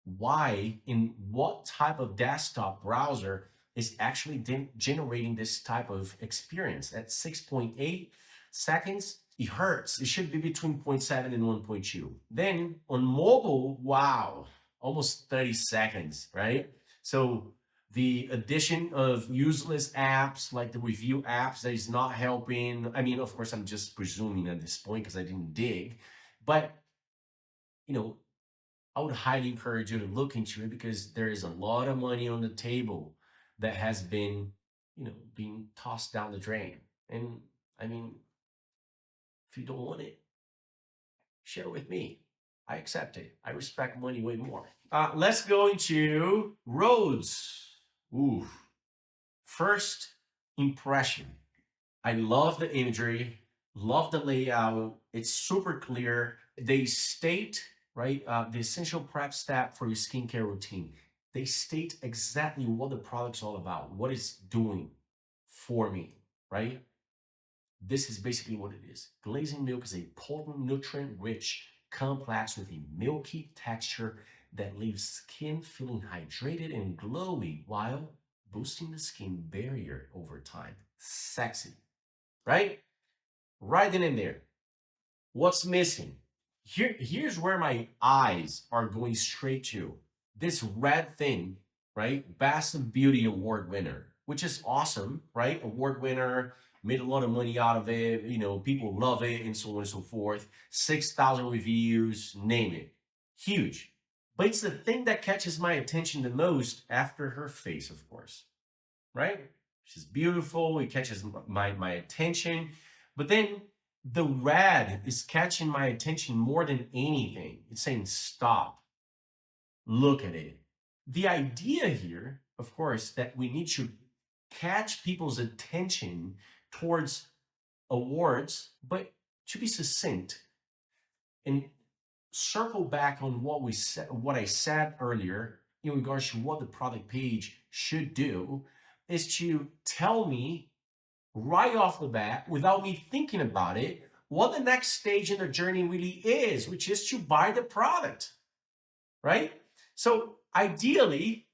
why in what type of desktop browser is actually generating this type of experience at 6.8 seconds. It hurts. It should be between 0.7 and 1.2. Then on mobile, wow, almost 30 seconds, right? So the addition of useless apps like the review apps that is not helping. I mean, of course, I'm just presuming at this point because I didn't dig, but you know, I would highly encourage you to look into it because there is a lot of money on the table that has been, being tossed down the drain. And I mean, if you don't want it, share it with me. I accept it. I respect money way more. Let's go into roads. Ooh, first impression. I love the imagery, love the layout. It's super clear. They state, right, the essential prep step for your skincare routine. They state exactly what the product's all about, what it's doing for me, right? This is basically what it is. Glazing milk is a potent, nutrient-rich complex with a milky texture that leaves skin feeling hydrated and glowy while boosting the skin barrier over time. Sexy, right? Right then and there. What's missing? Here's where my eyes are going straight to. This red thing, right? Best of Beauty Award winner, which is awesome, right? Award winner, made a lot of money out of it. You know, people love it and so on and so forth. 6,000 reviews, name it. Huge. But it's the thing that catches my attention the most after her face, of course, right? She's beautiful. It catches my attention. But then the red is catching my attention more than anything. It's saying, stop, look at it. The idea here, of course, that we need to catch people's attention towards awards, but to be succinct and circle back on what I said earlier in regards to what the product page should do is to tell me right off the bat without me thinking about it what the next stage in the journey really is, which is to buy the product, right? So ideally,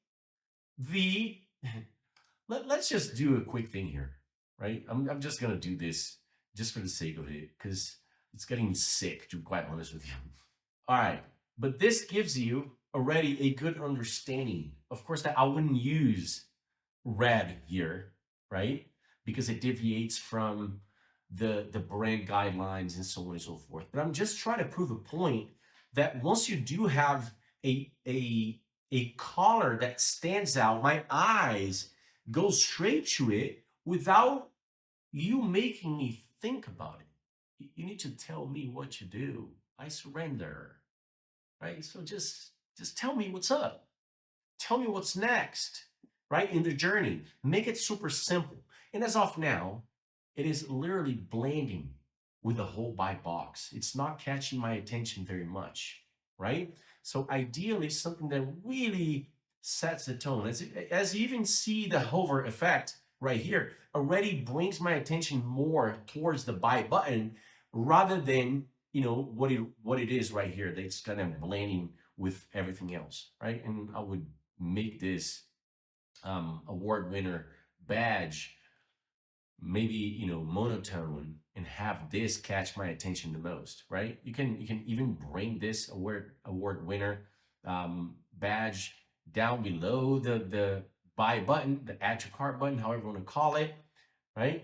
the let's just do a quick thing here, right? I'm just gonna do this just for the sake of it because it's getting me sick, to be quite honest with you. All right, but this gives you already a good understanding. Of course, that I wouldn't use red here, right? Because it deviates from the brand guidelines and so on and so forth. But I'm just trying to prove a point that once you do have a color that stands out, my eyes go straight to it without you making me think about it. You need to tell me what to do. I surrender, right? So just tell me what's up. Tell me what's next, right? In the journey. Make it super simple. And as of now, it is literally blending with the whole buy box. It's not catching my attention very much, right? So ideally, something that really sets the tone. As you even see the hover effect right here, already brings my attention more towards the buy button rather than what it is right here. That's kind of blending with everything else, right? And I would make this award winner badge maybe monotone and have this catch my attention the most, right? You can even bring this award winner badge down below the buy button, the add to cart button, however you want to call it, right?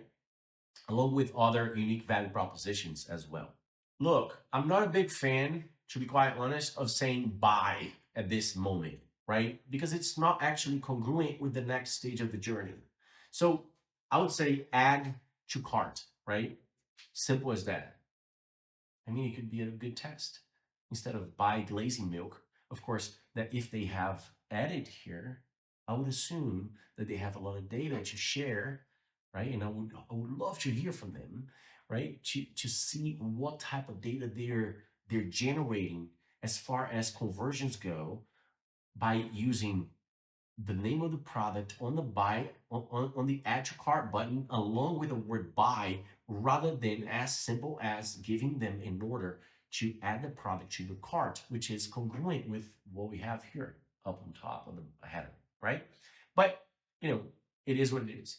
Along with other unique value propositions as well. Look, I'm not a big fan, to be quite honest, of saying buy at this moment, right? Because it's not actually congruent with the next stage of the journey. So I would say add to cart, right? Simple as that. I mean, it could be a good test. Instead of buy glazing milk, of course, that if they have added here, I would assume that they have a lot of data to share, right? And I would love to hear from them, right? To see what type of data they're generating as far as conversions go by using the name of the product on the buy on the add to cart button along with the word buy rather than as simple as giving them an order to add the product to the cart, which is congruent with what we have here up on top of the header, right? But it is what it is.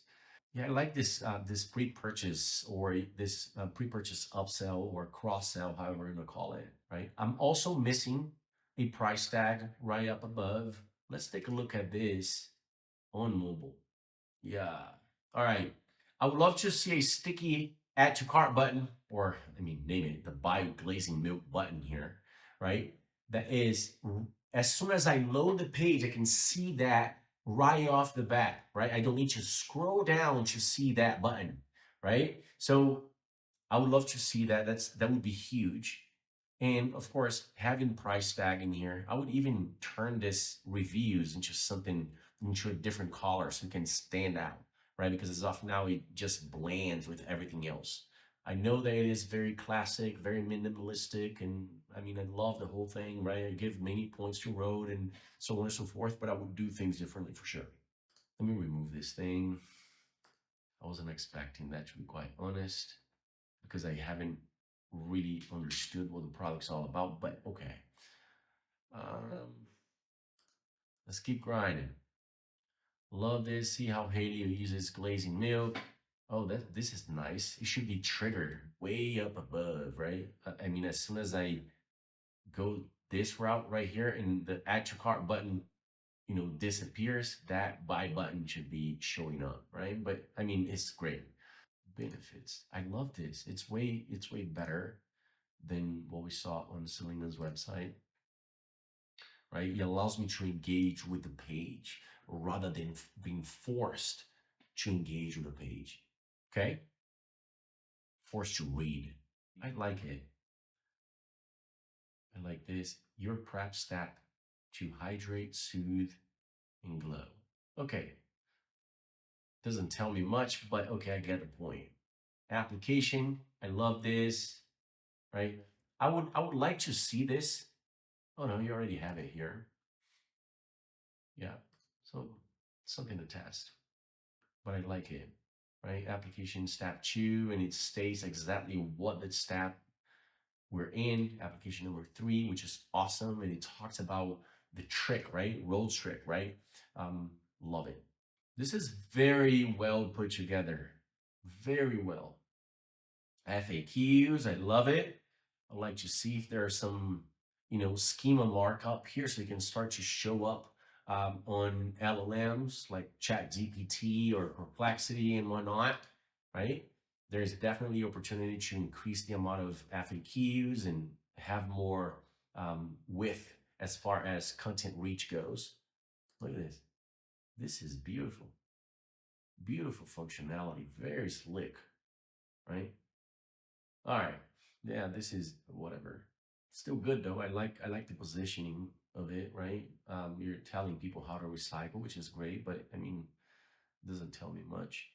Yeah, I like this pre-purchase or this pre-purchase upsell or cross-sell, however you want to call it, right? I'm also missing a price tag right up above. Let's take a look at this on mobile. Yeah. All right. I would love to see a sticky add to cart button, or I mean, name it the buy glazing milk button here, right? That is, as soon as I load the page, I can see that right off the bat, right? I don't need to scroll down to see that button, right? So I would love to see that. That would be huge. And of course, having price tag in here, I would even turn this reviews into something into a different color so it can stand out, right? Because as of now, it just blends with everything else. I know that it is very classic, very minimalistic, and I mean, I love the whole thing, right? I give many points to Rhode and so on and so forth, but I would do things differently for sure. Let me remove this thing. I wasn't expecting that, to be quite honest, because I haven't really understood what the product's all about, but okay. Um, let's keep grinding. Love this. See how Haley uses glazing milk. Oh, this is nice. It should be triggered way up above, right? I mean, as soon as I go this route right here and the add to cart button, disappears, that buy button should be showing up, right? But I mean, it's great. Benefits. I love this. It's way better than what we saw on Selena's website, right? It allows me to engage with the page rather than being forced to engage with the page. Okay? Forced to read. I like it. I like this. Your prep step to hydrate, soothe, and glow. Okay. Doesn't tell me much, but okay, I get the point. Application. I love this, right? I would like to see this. Oh no, you already have it here. Yeah. So something to test, but I like it, right? Application step 2, and it states exactly what the step we're in. Application number 3, which is awesome, and it talks about the trick, right? Road trick, right? Love it. This is very well put together, very well. FAQs, I love it. I'd like to see if there are some, schema markup here so you can start to show up on LLMs like ChatGPT or Perplexity and whatnot, right? There's definitely opportunity to increase the amount of FAQs and have more width as far as content reach goes. Look at this. This is beautiful. Beautiful functionality. Very slick, right? All right. Yeah, this is whatever. Still good though. I like the positioning of it, right? You're telling people how to recycle, which is great, but I mean, it doesn't tell me much.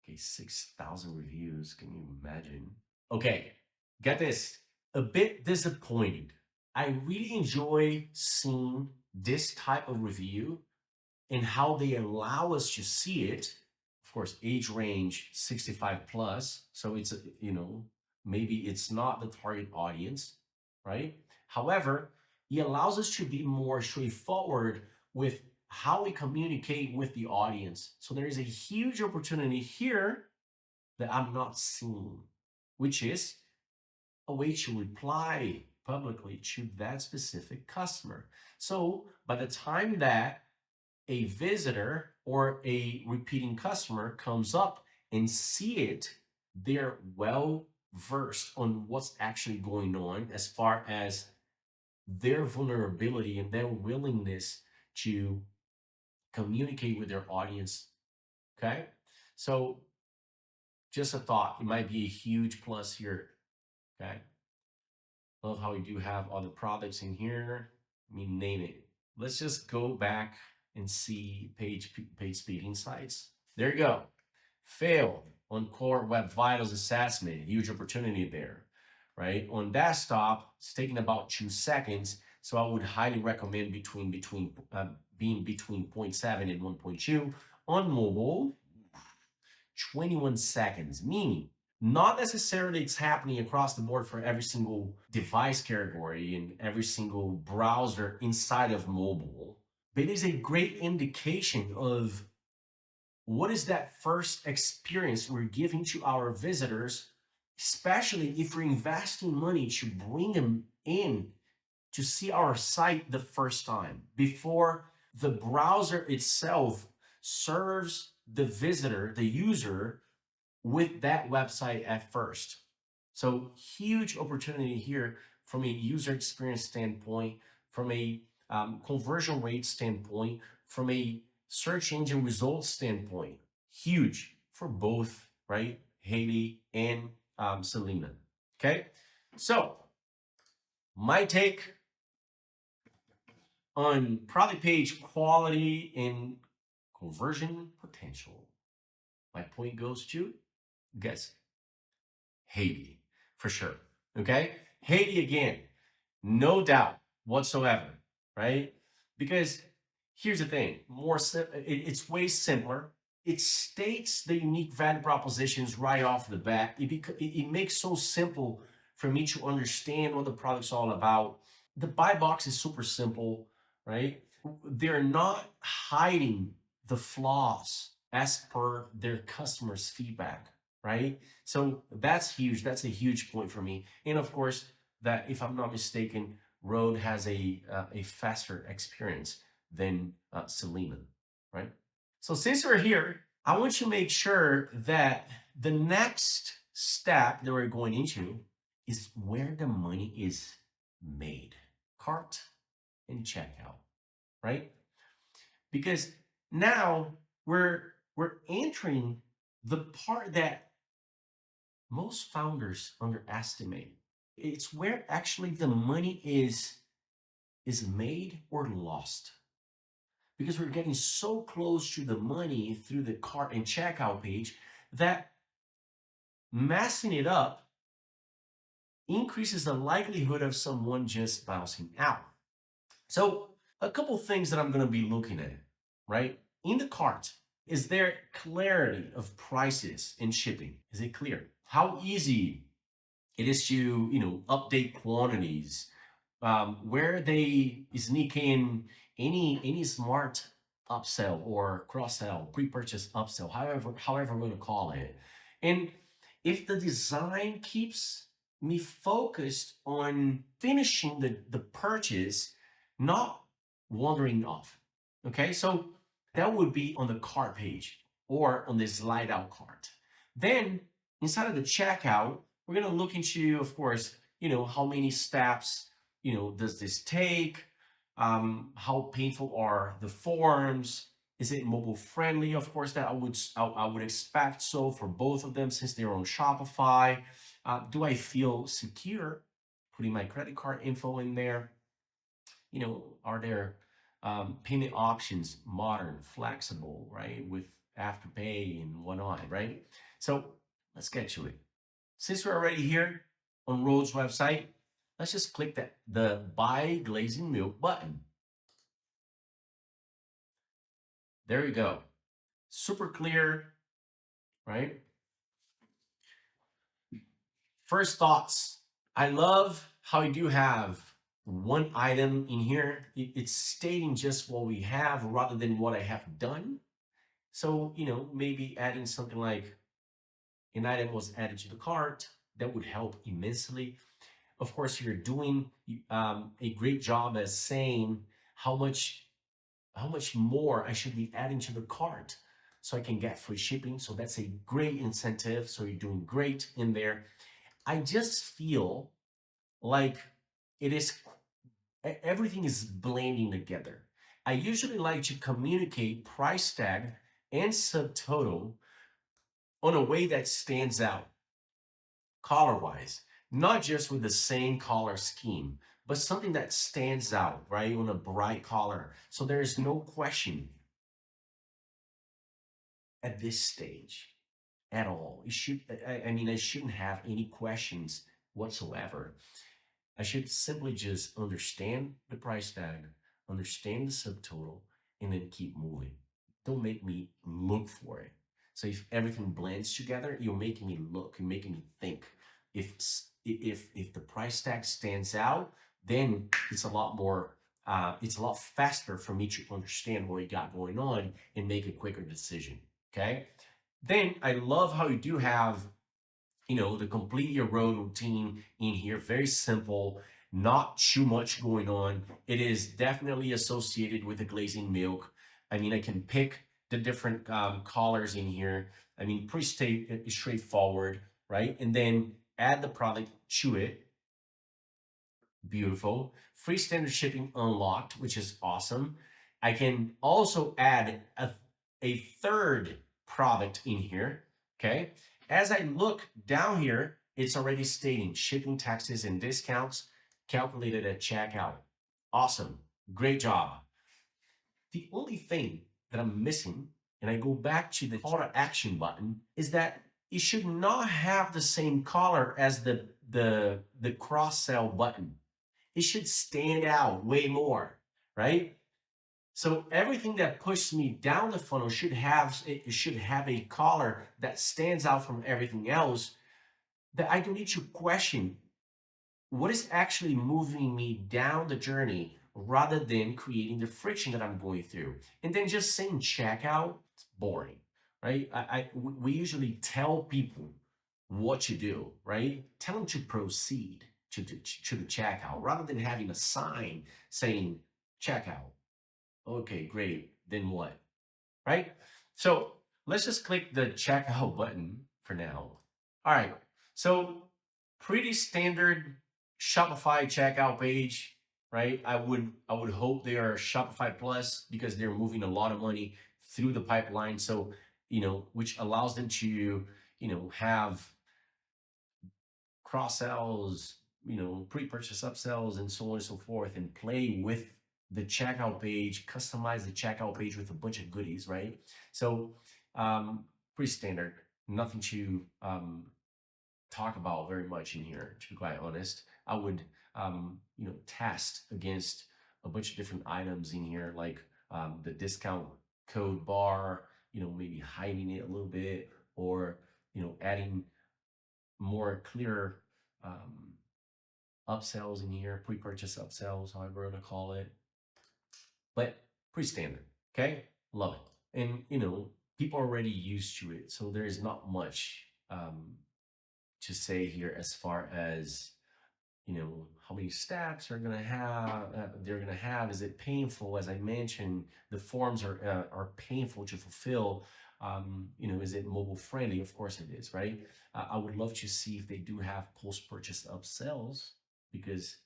Okay, 6,000 reviews. Can you imagine? Okay, get this. A bit disappointed. I really enjoy seeing this type of review and how they allow us to see it. Of course, age range 65 plus. So it's, maybe it's not the target audience, right? However, it allows us to be more straightforward with how we communicate with the audience. So there is a huge opportunity here that I'm not seeing, which is a way to reply publicly to that specific customer. So by the time that a visitor or a repeating customer comes up and see it, they're well versed on what's actually going on as far as their vulnerability and their willingness to communicate with their audience. Okay. So just a thought, it might be a huge plus here. Okay. Love how we do have other products in here. I mean, name it. Let's just go back and see page speed insights. There you go. Failed on core web vitals assessment. Huge opportunity there, right? On desktop, it's taking about 2 seconds. So I would highly recommend being between 0.7 and 1.2. On mobile, 21 seconds, meaning not necessarily it's happening across the board for every single device category and every single browser inside of mobile, but it is a great indication of what is that first experience we're giving to our visitors, especially if we're investing money to bring them in to see our site the first time before the browser itself serves the visitor, the user, with that website at first. So huge opportunity here from a user experience standpoint, from a conversion rate standpoint, from a search engine results standpoint. Huge for both, right? Haley and Selena. Okay, so my take on product page quality and conversion potential. My point goes to, guess, Haiti, for sure. Okay, Haiti again, no doubt whatsoever, right? Because here's the thing, it's way simpler. It states the unique value propositions right off the bat. It makes so simple for me to understand what the product's all about. The buy box is super simple, right? They're not hiding the flaws as per their customers' feedback, right? So that's huge. That's a huge point for me. And of course, that if I'm not mistaken, Rhode has a faster experience than Selena, right? So since we're here, I want to make sure that the next step that we're going into is where the money is made. Cart and checkout, right? Because now we're entering the part that most founders underestimate. It's where actually the money is made or lost. Because we're getting so close to the money through the cart and checkout page that messing it up increases the likelihood of someone just bouncing out. So, a couple things that I'm going to be looking at, right? In the cart, is there clarity of prices and shipping? Is it clear? How easy it is to, update quantities? Where they sneak in any smart upsell or cross sell, pre-purchase upsell, however we're going to call it. And if the design keeps me focused on finishing the purchase, not wandering off. Okay, so that would be on the cart page or on the slide out cart. Then inside of the checkout, we're going to look into, of course, how many steps does this take? How painful are the forms? Is it mobile friendly? Of course, that I would expect so for both of them since they're on Shopify. Do I feel secure putting my credit card info in there? Are there payment options modern, flexible, right, with afterpay and whatnot, right? So let's get to it. Since we're already here on Rhode's website, let's just click the buy glazing milk button. There you go. Super clear, right? First thoughts. I love how you do have one item in here. It's stating just what we have rather than what I have done. So, maybe adding something like an item was added to the cart, that would help immensely. Of course, you're doing a great job as saying how much more I should be adding to the cart so I can get free shipping. So that's a great incentive. So you're doing great in there. I just feel like it is everything is blending together. I usually like to communicate price tag and subtotal on a way that stands out color wise, not just with the same color scheme, but something that stands out, right? On a bright color. So there is no question at this stage at all. I shouldn't have any questions whatsoever. I should simply just understand the price tag, understand the subtotal, and then keep moving. Don't make me look for it. So if everything blends together, you're making me look, you're making me think. If if the price tag stands out, then it's a lot faster for me to understand what you got going on and make a quicker decision. Okay. Then I love how you do have the complete your road routine in here. Very simple, not too much going on. It is definitely associated with the glazing milk. I mean, I can pick the different colors in here. I mean, pretty straightforward, right? And then add the product to it. Beautiful. Free standard shipping unlocked, which is awesome. I can also add a third product in here. Okay. As I look down here it's already stating shipping taxes and discounts calculated at checkout. Awesome. Great job. The only thing that I'm missing, and I go back to the call to action button, is that it should not have the same color as the cross sell button. It should stand out way more, right? So everything that pushes me down the funnel should have a color that stands out from everything else, that I don't need to question what is actually moving me down the journey rather than creating the friction that I'm going through. And then just saying checkout, it's boring, right? We usually tell people what to do, right? Tell them to proceed to the checkout rather than having a sign saying checkout. Okay, great. Then what? Right? So let's just click the checkout button for now. All right. So pretty standard Shopify checkout page, right? I would hope they are Shopify Plus because they're moving a lot of money through the pipeline. So, which allows them to, have cross sells, pre-purchase upsells, and so on and so forth, and play with the checkout page, customize the checkout page with a bunch of goodies, right? So, pretty standard. Nothing to talk about very much in here, to be quite honest. I would, test against a bunch of different items in here, like the discount code bar, maybe hiding it a little bit, or adding more clear um, upsells in here, pre-purchase upsells, however you want to call it. But pretty standard. Okay, love it. And people are already used to it, so there is not much to say here as far as how many steps are gonna have they're gonna have. Is it painful? As I mentioned, the forms are painful to fulfill. Is it mobile friendly? Of course it is, right? I would love to see if they do have post-purchase upsells, because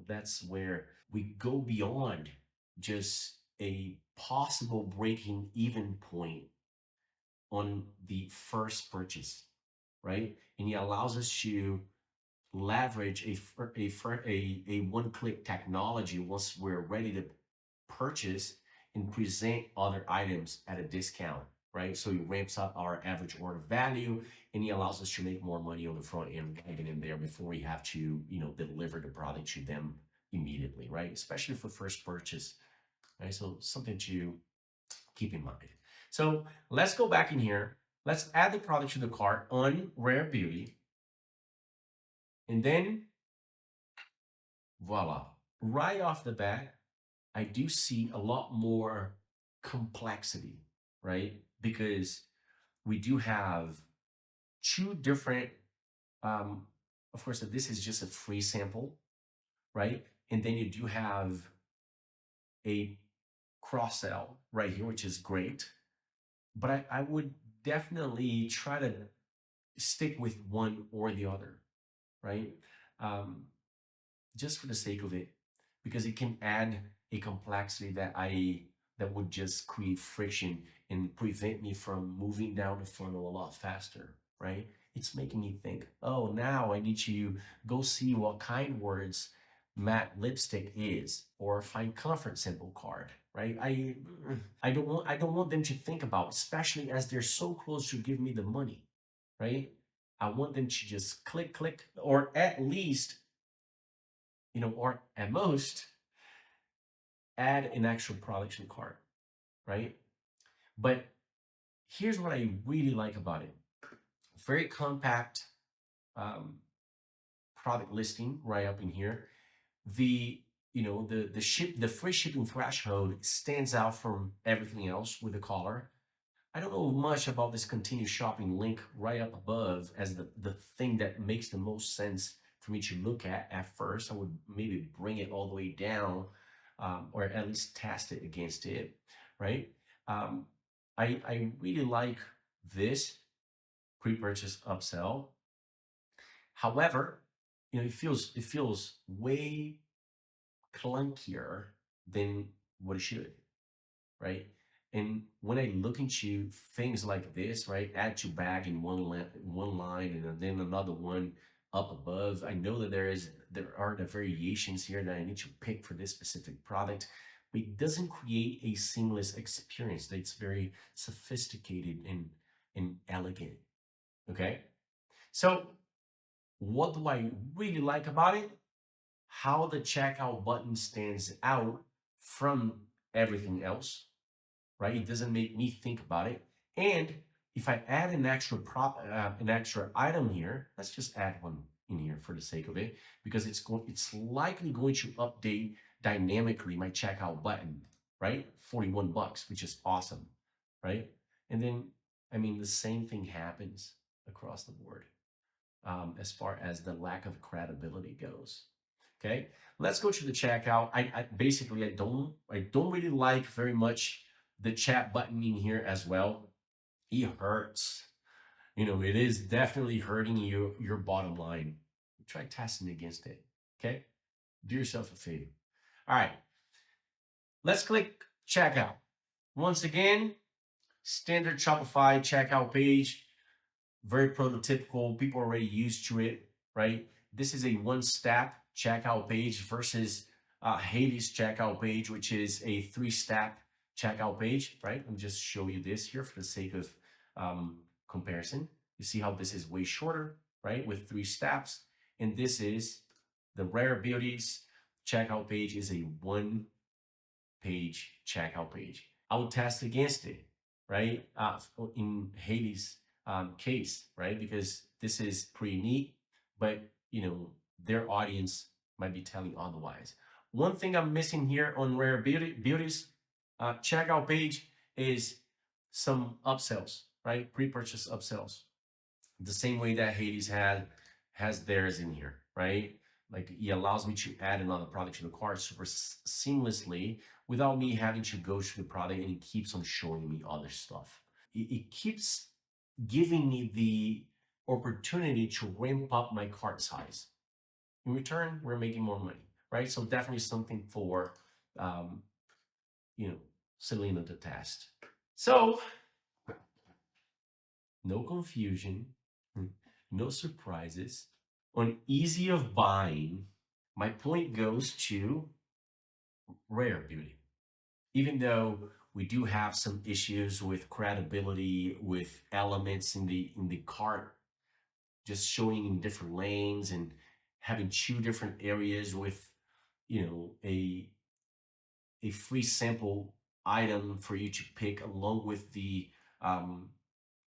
that's where we go beyond just a possible breaking even point on the first purchase, right? And it allows us to leverage a one-click technology once we're ready to purchase and present other items at a discount, right? So it ramps up our average order value, and it allows us to make more money on the front end right in there before we have to, deliver the product to them immediately, right? Especially for first purchase, right? So something to keep in mind. So let's go back in here. Let's add the product to the cart on Rare Beauty. And then voila, right off the bat, I do see a lot more complexity, right? Because we do have two different, um, of course, this is just a free sample, right? And then you do have a cross sell right here, which is great. But I would definitely try to stick with one or the other, right? Um, just for the sake of it, because it can add a complexity that would just create friction and prevent me from moving down the funnel a lot faster, right? It's making me think, oh, now I need to go see what kind words matte lipstick is, or find comfort symbol card, right? I don't want them to think about, especially as they're so close to give me the money, right? I want them to just click, click, or at least, or at most, add an actual product to the cart, right? But here's what I really like about it: very compact um, product listing right up in here. The free shipping threshold stands out from everything else with the collar. I don't know much about this continue shopping link right up above as the thing that makes the most sense for me to look at first. I would maybe bring it all the way down, or at least test it against it, right? Um, I really like this pre-purchase upsell. However, it feels way clunkier than what it should, right? And when I look into things like this, right, add to bag in one line and then another one, up above. I know that there are the variations here that I need to pick for this specific product, but it doesn't create a seamless experience that's very sophisticated and elegant. Okay. So what do I really like about it? How the checkout button stands out from everything else, right? It doesn't make me think about it. And if I add an extra item here, let's just add one in here for the sake of it, because it's likely going to update dynamically my checkout button, right? 41 bucks, which is awesome, right? And then, I mean, the same thing happens across the board as far as the lack of credibility goes. Okay, let's go to the checkout. I basically I don't really like very much the chat button in here as well. It hurts. It is definitely hurting your bottom line. Try testing against it. Okay, do yourself a favor. All right, let's click checkout. Once again, standard Shopify checkout page. Very prototypical. People are already used to it, right? This is a one-step checkout page versus Haley's checkout page, which is a three-step checkout page, right? Let me just show you this here for the sake of comparison. You see how this is way shorter, right? With three steps. And this is the Rare Beauties checkout page is a one-page checkout page. I would test against it, right? In Haley's case, right? Because this is pretty neat, but their audience might be telling otherwise. One thing I'm missing here on Rare Beauties checkout page is some upsells, right? Pre-purchase upsells. The same way that Hades has theirs in here, right? Like it allows me to add another product to the cart super seamlessly without me having to go to the product, and it keeps on showing me other stuff. It keeps giving me the opportunity to ramp up my cart size. In return, we're making more money, right? So definitely something for um, you know Selena to test. So no confusion, no surprises. On easy of buying, my point goes to Rare Beauty. Even though we do have some issues with credibility, with elements in the cart just showing in different lanes and having two different areas with a free sample item for you to pick along with the um,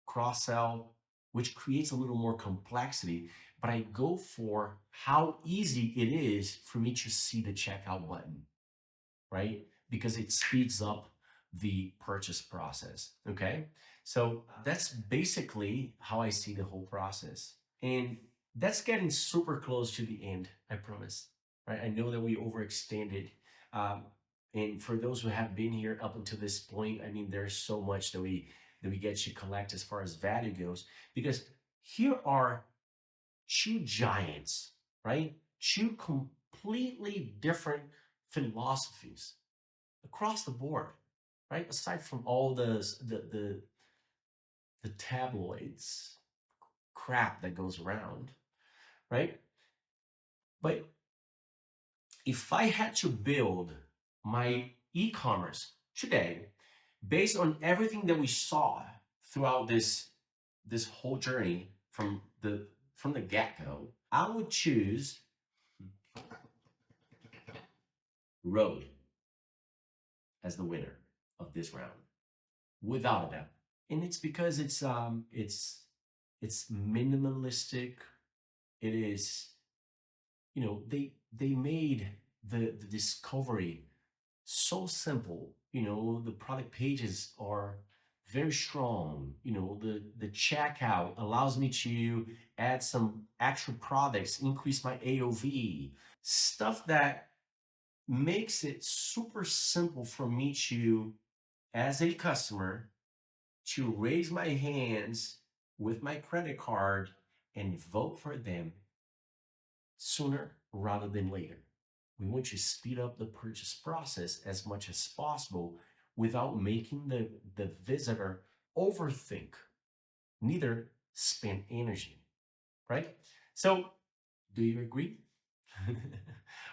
cross sell, which creates a little more complexity. But I go for how easy it is for me to see the checkout button, right? Because it speeds up the purchase process. Okay. So that's basically how I see the whole process. And that's getting super close to the end, I promise. Right. I know that we overextended. Um, and for those who have been here up until this point, I mean, there's so much that we get to collect as far as value goes, because here are two giants, right? Two completely different philosophies across the board, right? Aside from all the tabloids crap that goes around, right? But if I had to build my e-commerce today based on everything that we saw throughout this whole journey from the get-go, I would choose Rhode as the winner of this round, without a doubt. And it's because it's minimalistic. It is, they made the discovery so simple. The product pages are very strong. The checkout allows me to add some extra products, increase my AOV, stuff that makes it super simple for me to, as a customer, to raise my hands with my credit card and vote for them sooner rather than later. We want to speed up the purchase process as much as possible without making the visitor overthink, neither spend energy, right? So Do you agree?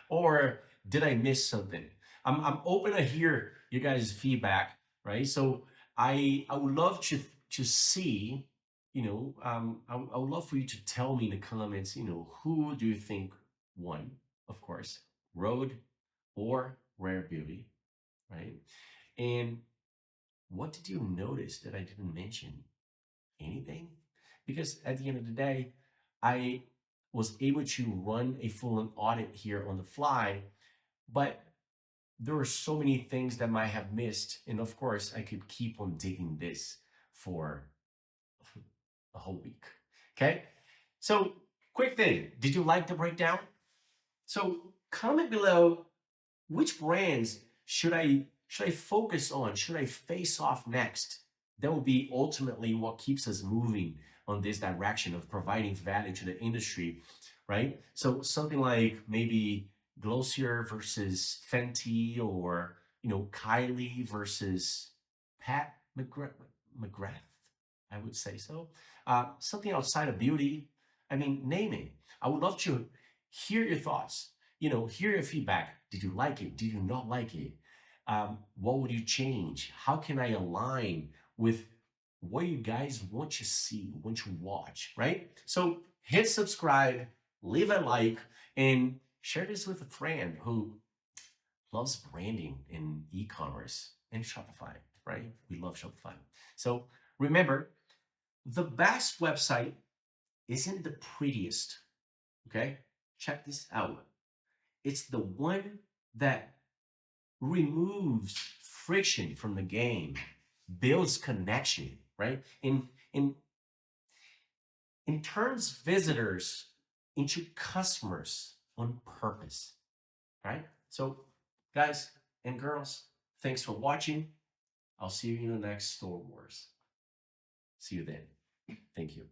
Or did I miss something? I'm open to hear you guys' feedback, right? So I would love to see, I would love for you to tell me in the comments, who do you think won? Of course, Rhode or Rare Beauty, right? And what did you notice that I didn't mention? Anything? Because at the end of the day, I was able to run a full-on audit here on the fly, but there were so many things that I might have missed. And of course, I could keep on digging this for a whole week. Okay. So, quick thing. Did you like the breakdown? So, comment below which brands should I focus on? Should I face off next? That will be ultimately what keeps us moving on this direction of providing value to the industry, right? So something like maybe Glossier versus Fenty, or Kylie versus Pat McGrath, I would say so. Something outside of beauty. I mean, name it. I would love to hear your thoughts. Hear your feedback. Did you like it? Did you not like it? What would you change? How can I align with what you guys want to see, want to watch, right? So hit subscribe, leave a like, and share this with a friend who loves branding in e-commerce and Shopify, right? We love Shopify. So remember, the best website isn't the prettiest, okay? Check this out. It's the one that removes friction from the game, builds connection, right? And turns visitors into customers on purpose, right? So, guys and girls, thanks for watching. I'll see you in the next Store Wars. See you then. Thank you.